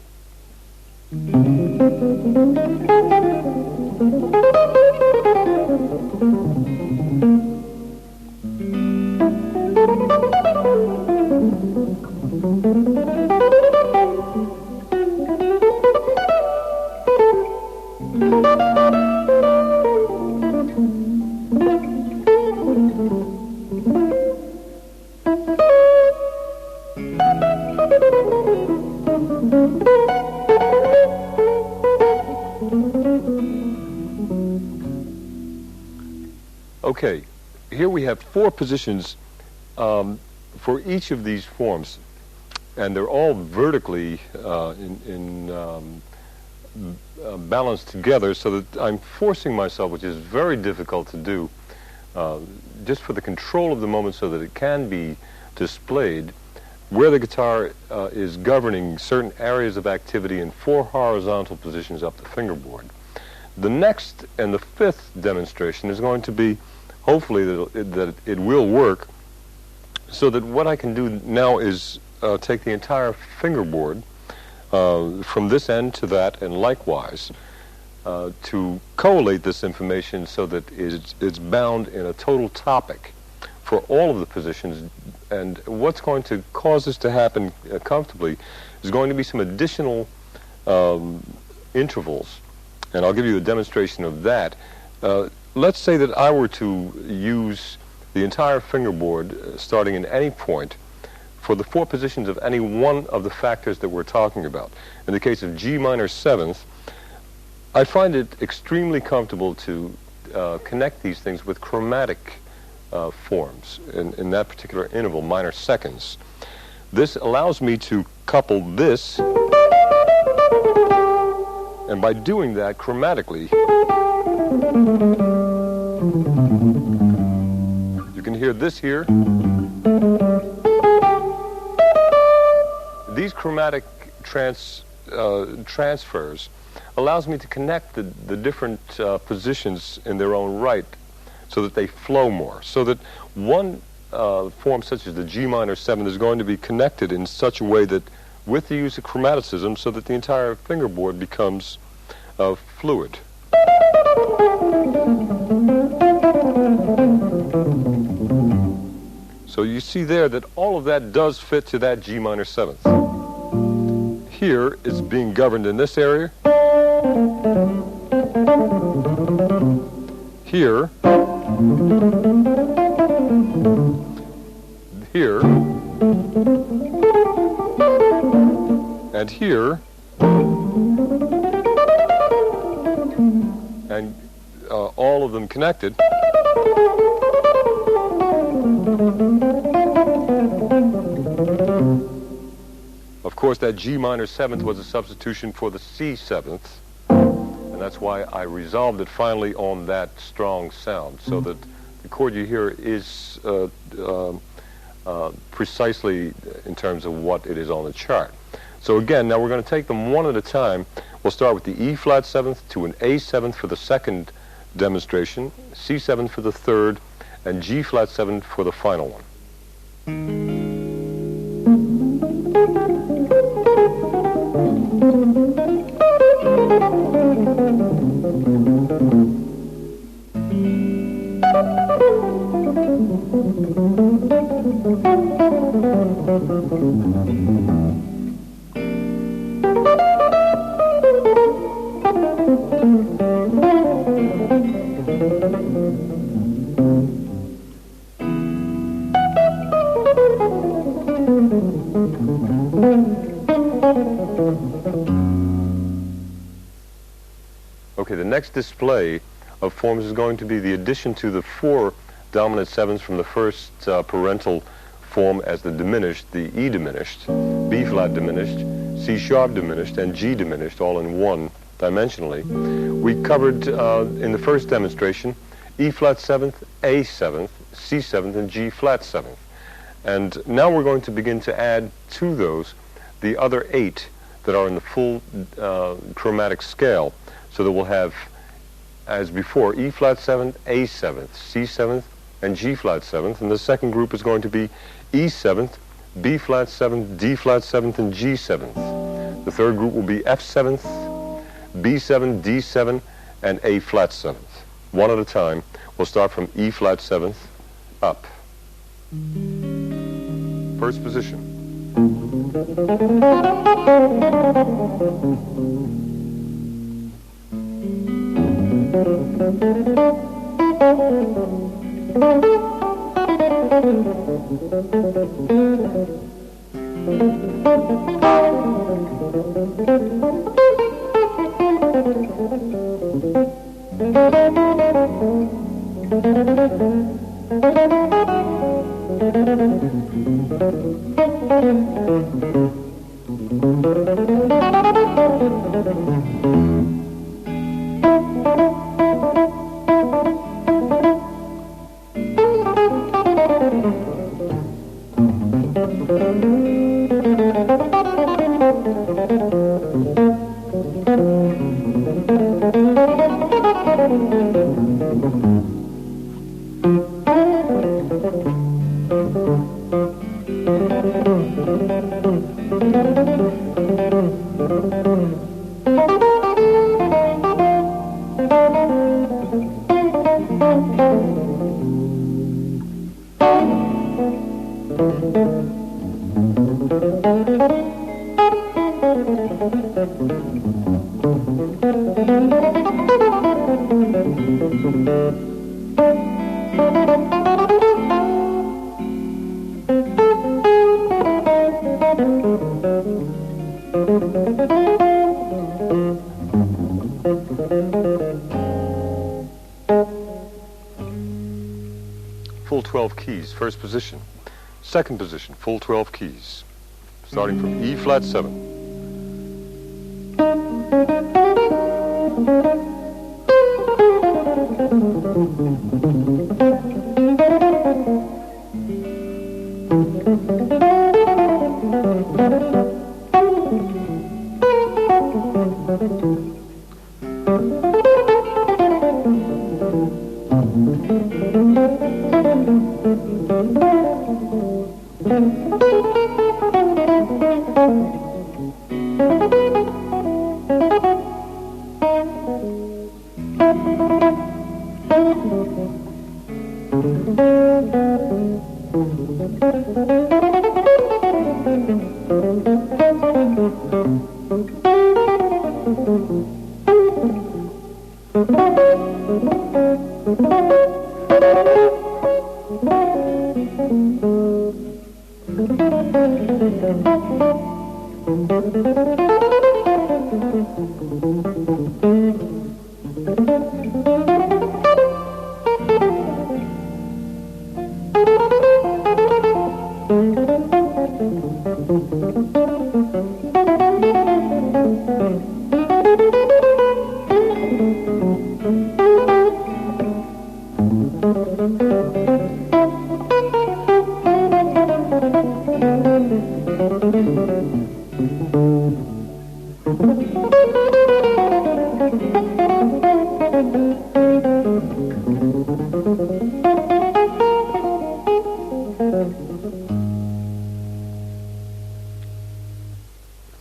Okay, here we have 4 positions for each of these forms, and they're all vertically balanced together, so that I'm forcing myself, which is very difficult to do, just for the control of the moment so that it can be displayed, where the guitar is governing certain areas of activity in 4 horizontal positions up the fingerboard. The next and the 5th demonstration is going to be, hopefully, that it will work, so that what I can do now is take the entire fingerboard from this end to that, and likewise to collate this information so that it's bound in a total topic for all of the positions. And what's going to cause this to happen comfortably is going to be some additional intervals, and I'll give you a demonstration of that. Let's say that I were to use the entire fingerboard starting in any point for the 4 positions of any one of the factors that we're talking about. In the case of G minor 7th, I find it extremely comfortable to connect these things with chromatic forms in that particular interval, minor seconds. This allows me to couple this, and by doing that chromatically, you can hear this here. These chromatic transfers allows me to connect the different positions in their own right so that they flow more. So that one form such as the G minor 7 is going to be connected in such a way that with the use of chromaticism so that the entire fingerboard becomes fluid. So you see there that all of that does fit to that G minor 7th. Here is being governed in this area. Here. Here. And here. And all of them connected. Of course, that G minor 7th was a substitution for the C 7th, and that's why I resolved it finally on that strong sound, so that the chord you hear is precisely in terms of what it is on the chart. So again, now we're going to take them one at a time. We'll start with the E flat 7th to an A 7th for the second demonstration, C 7th for the third, and G flat 7 for the final one. Okay, the next display of forms is going to be the addition to the 4 dominant 7s from the first parental form as the diminished, the E diminished, B flat diminished, C sharp diminished, and G diminished, all in one dimensionally. We covered in the first demonstration E flat 7th, A 7th, C 7th, and G flat 7th. And now we're going to begin to add to those the other 8 that are in the full chromatic scale, so that we'll have, as before, E flat 7th, A 7th, C 7th, and G flat 7th. And the second group is going to be E 7th, B flat 7th, D flat 7th, and G 7th. The third group will be F 7th, B 7, D 7, and A flat 7th. One at a time. We'll start from E flat 7th up. First position. Full 12 keys, first position. Second position, full 12 keys, starting from E flat 7.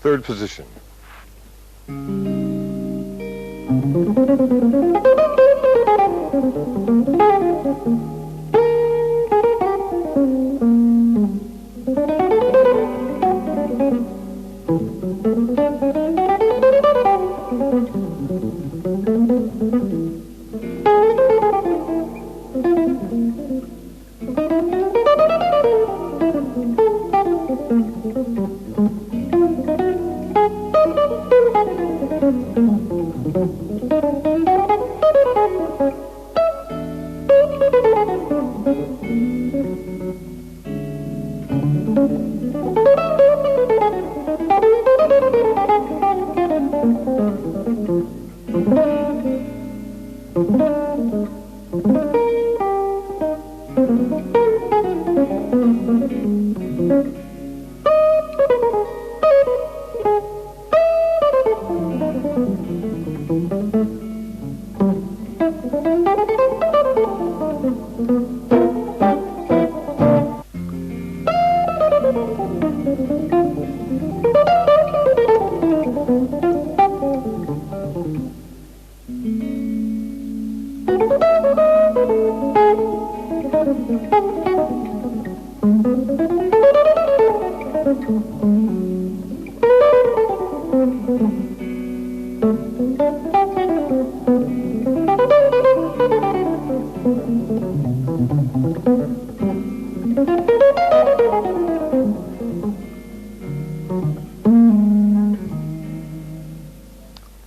Third position.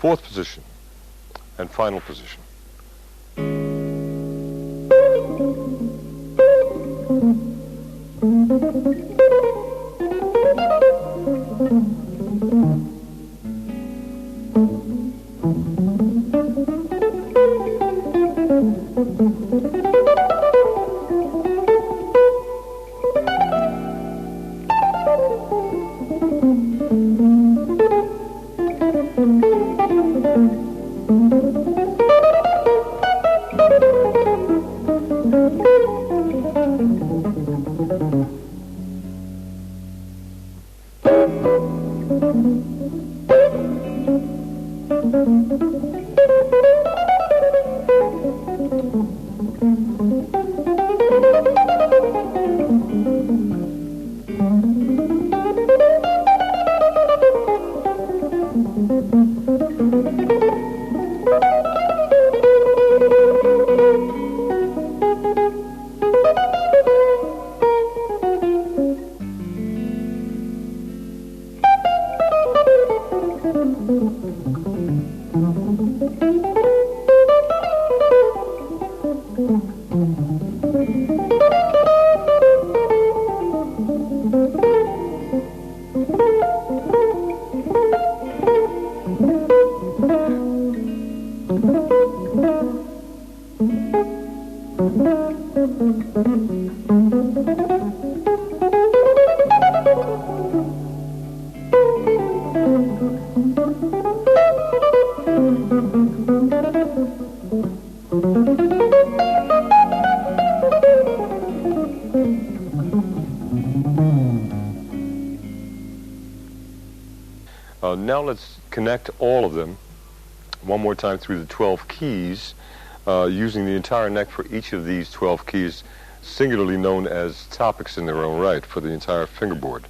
Fourth position and final position. Now let's connect all of them one more time through the 12 keys, using the entire neck for each of these 12 keys, singularly known as topics in their own right for the entire fingerboard.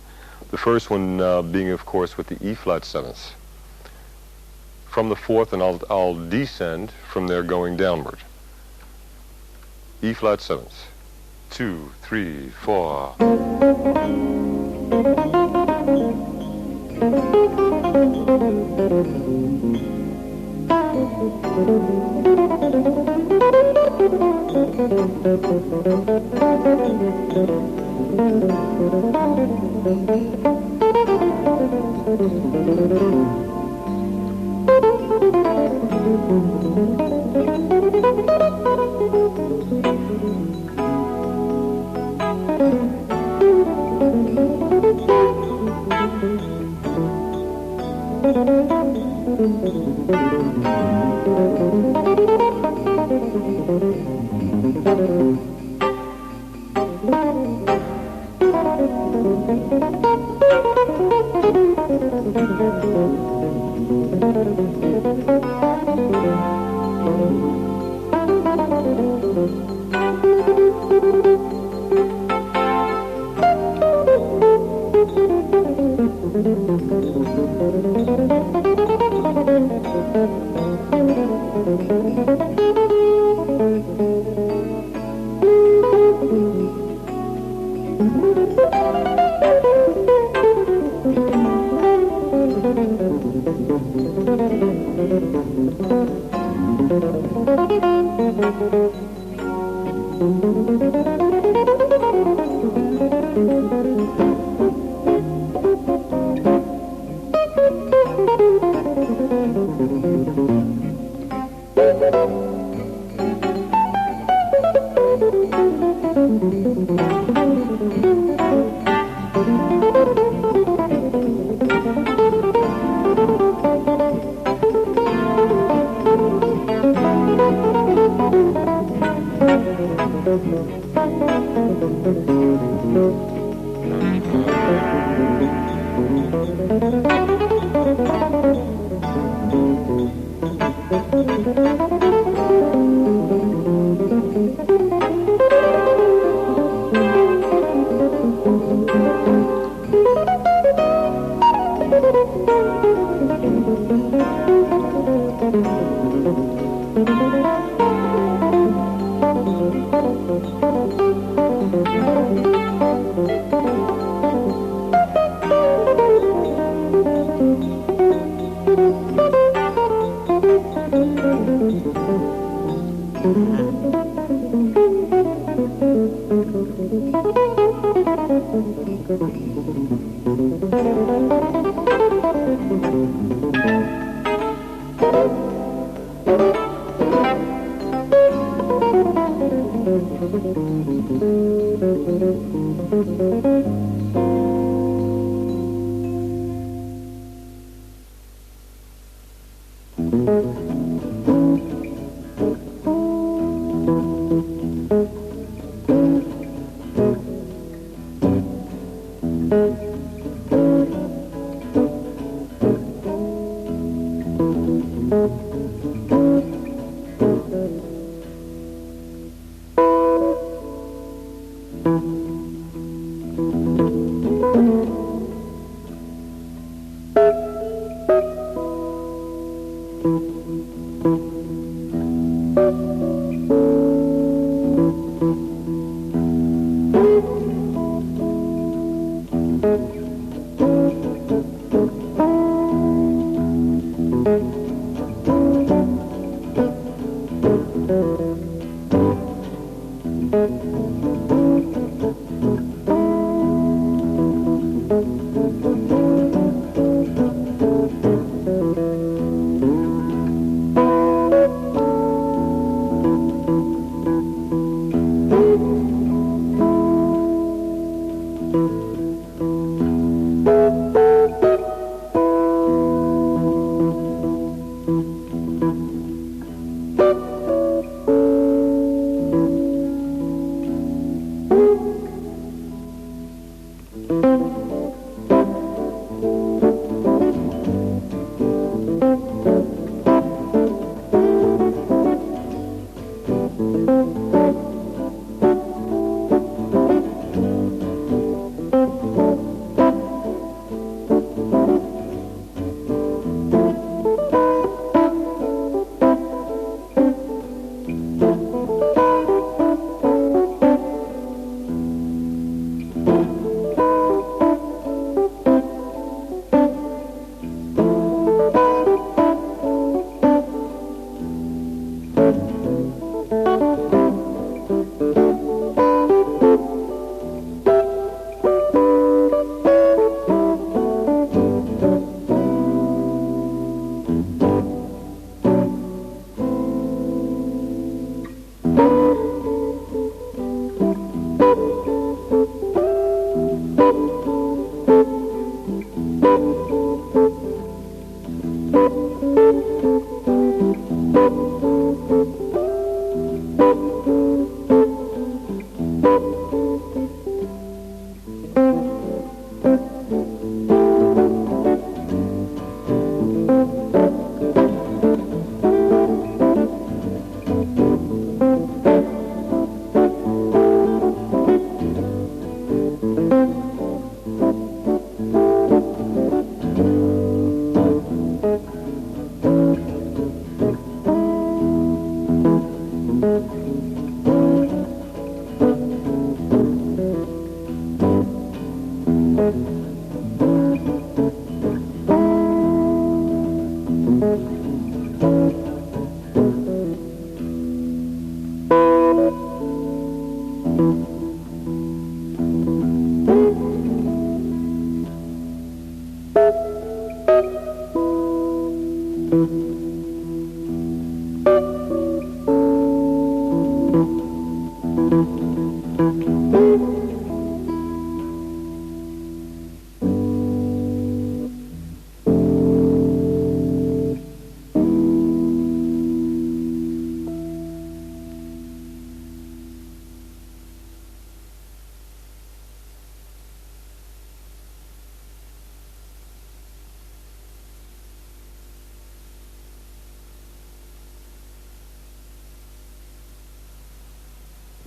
The first one being, of course, with the E-flat seventh. From the fourth, and I'll descend from there going downward. E-flat seventh. 2, 3, 4.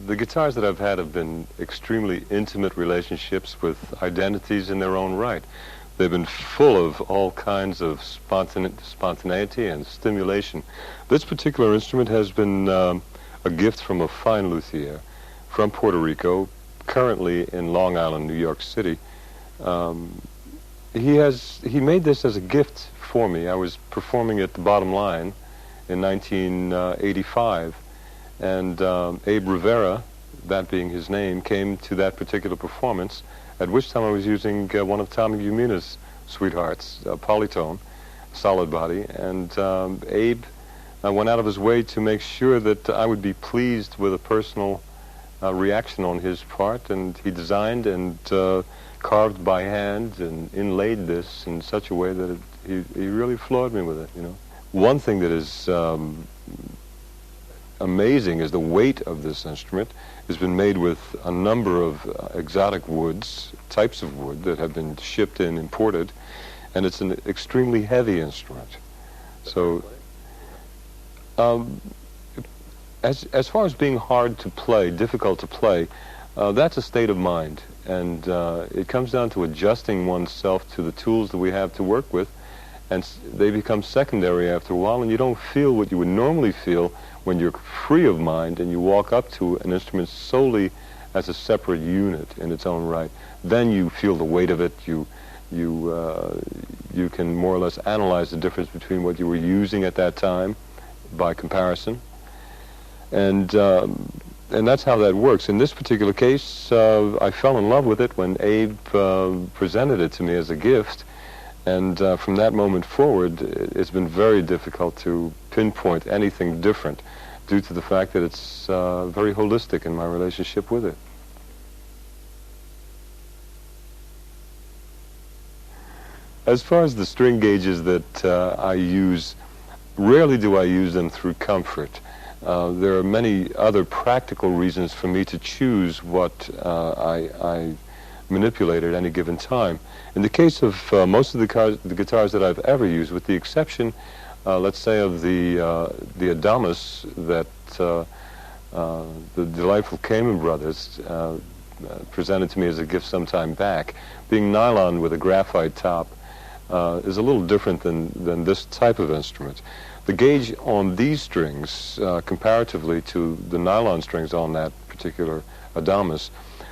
The guitars that I've had have been extremely intimate relationships with identities in their own right. They've been full of all kinds of spontaneity and stimulation. This particular instrument has been a gift from a fine luthier from Puerto Rico, currently in Long Island, New York City. He made this as a gift for me. I was performing at the Bottom Line in 1985. And Abe Rivera, that being his name, came to that particular performance, at which time I was using one of Tommy Gumina's sweethearts, Polytone, solid body. And Abe went out of his way to make sure that I would be pleased with a personal reaction on his part. And he designed and carved by hand and inlaid this in such a way that he really floored me with it, you know. One thing that is amazing is the weight of this instrument. It's been made with a number of exotic woods, types of wood that have been shipped in, imported, and it's an extremely heavy instrument. So, as far as being hard to play, difficult to play, that's a state of mind, and it comes down to adjusting oneself to the tools that we have to work with, and they become secondary after a while, and you don't feel what you would normally feel when you're free of mind and you walk up to an instrument solely as a separate unit in its own right. Then you feel the weight of it. You can more or less analyze the difference between what you were using at that time by comparison, and that's how that works. In this particular case, I fell in love with it when Abe presented it to me as a gift. And from that moment forward, it's been very difficult to pinpoint anything different due to the fact that it's very holistic in my relationship with it. As far as the string gauges that I use, rarely do I use them through comfort. There are many other practical reasons for me to choose what I manipulate at any given time. In the case of most of the guitars that I've ever used, with the exception, let's say, of the Adamas that the delightful Cayman brothers presented to me as a gift some time back, being nylon with a graphite top, is a little different than this type of instrument. The gauge on these strings, comparatively to the nylon strings on that particular Adamas,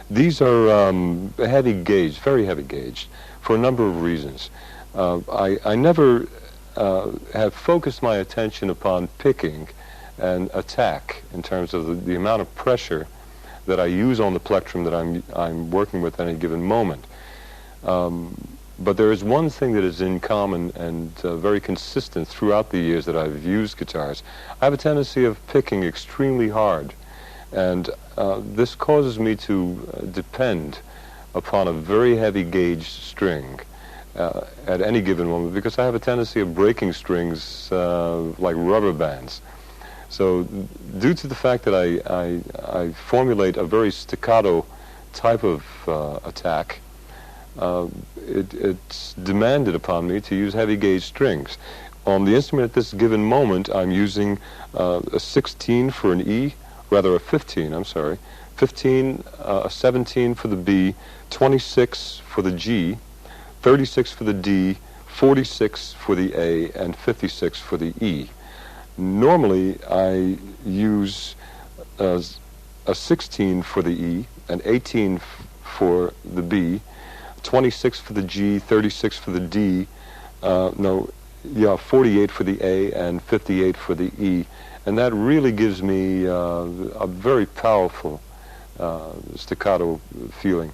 these are heavy gauged, very heavy gauged, for a number of reasons. I never have focused my attention upon picking and attack in terms of the amount of pressure that I use on the plectrum that I'm working with at any given moment. But there is one thing that is in common and very consistent throughout the years that I've used guitars. I have a tendency of picking extremely hard, and this causes me to depend upon a very heavy gauge string at any given moment, because I have a tendency of breaking strings like rubber bands. So due to the fact that I formulate a very staccato type of attack, it's demanded upon me to use heavy gauge strings. On the instrument at this given moment, I'm using a 16 for an E, rather a 15, I'm sorry, 15, a 17 for the B, 26 for the G, 36 for the D, 46 for the A, and 56 for the E. Normally, I use a 16 for the E, an 18 for the B, 26 for the G, 36 for the D, 48 for the A, and 58 for the E. And that really gives me a very powerful staccato feeling.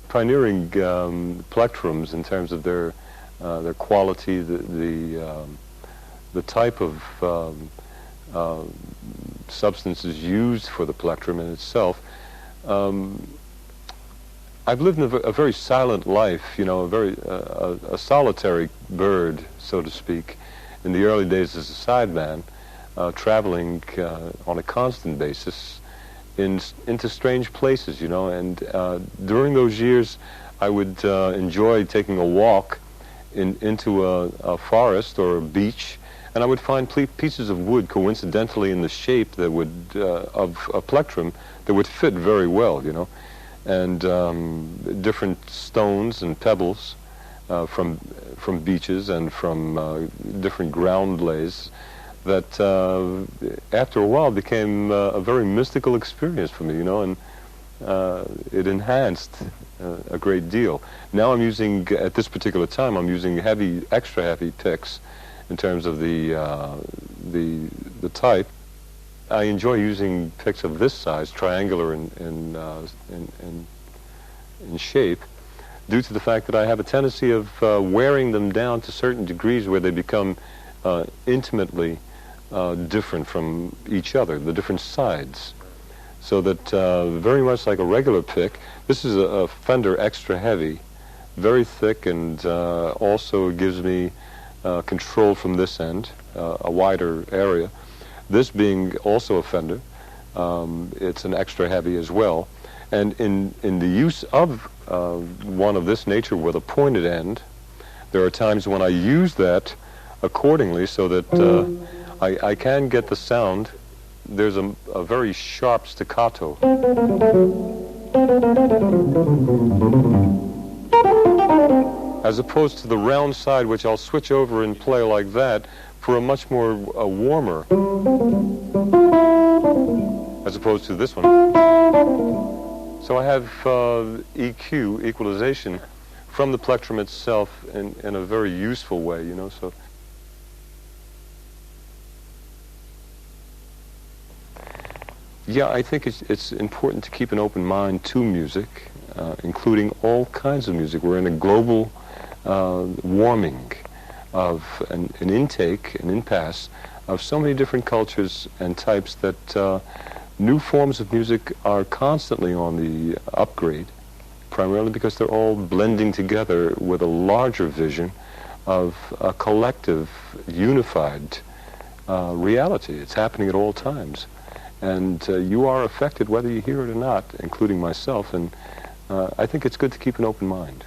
Pioneering plectrums in terms of their quality, the type of substances used for the plectrum in itself. I've lived a very silent life, a solitary bird, so to speak, in the early days as a sideman, traveling on a constant basis into strange places, and during those years I would enjoy taking a walk into a forest or a beach, and I would find pieces of wood coincidentally in the shape that would of a plectrum that would fit very well, and different stones and pebbles from beaches and from different ground lays that after a while became a very mystical experience for me, and it enhanced a great deal. Now I'm using, at this particular time, I'm using extra heavy picks in terms of the type. I enjoy using picks of this size, triangular in shape, due to the fact that I have a tendency of wearing them down to certain degrees where they become intimately different from each other, the different sides. So that very much like a regular pick, this is a Fender extra heavy, very thick, and also gives me control from this end, a wider area. This being also a Fender, it's an extra heavy as well. And in the use of one of this nature with a pointed end, there are times when I use that accordingly so that I can get the sound. There's a very sharp staccato. As opposed to the round side, which I'll switch over and play like that for a much more warmer, as opposed to this one. So I have EQ, equalization, from the plectrum itself in a very useful way, so. Yeah, I think it's important to keep an open mind to music, including all kinds of music. We're in a global warming of an intake, an impasse of so many different cultures and types that new forms of music are constantly on the upgrade, primarily because they're all blending together with a larger vision of a collective, unified reality. It's happening at all times. And you are affected whether you hear it or not, including myself, and I think it's good to keep an open mind.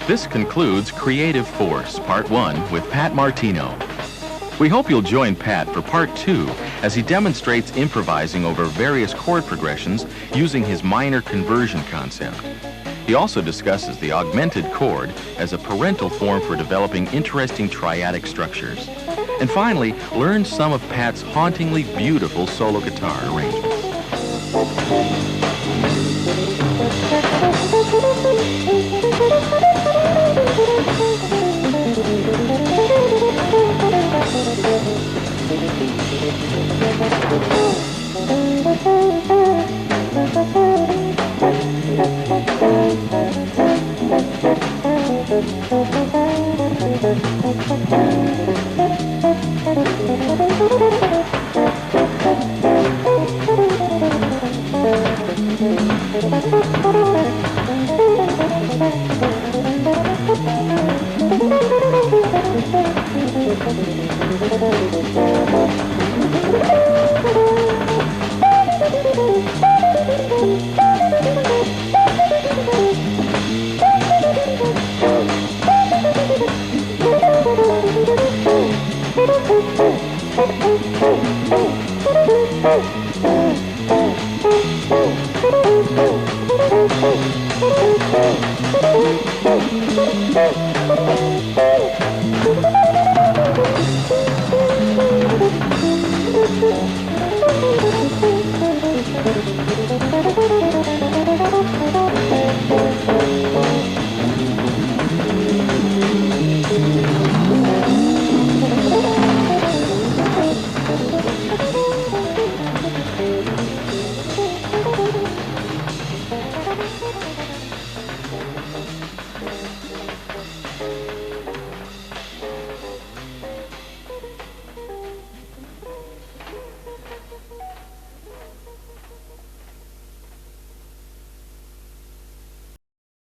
This concludes Creative Force, Part 1 with Pat Martino. We hope you'll join Pat for Part 2 as he demonstrates improvising over various chord progressions using his minor conversion concept. He also discusses the augmented chord as a parental form for developing interesting triadic structures. And finally, learn some of Pat's hauntingly beautiful solo guitar arrangements.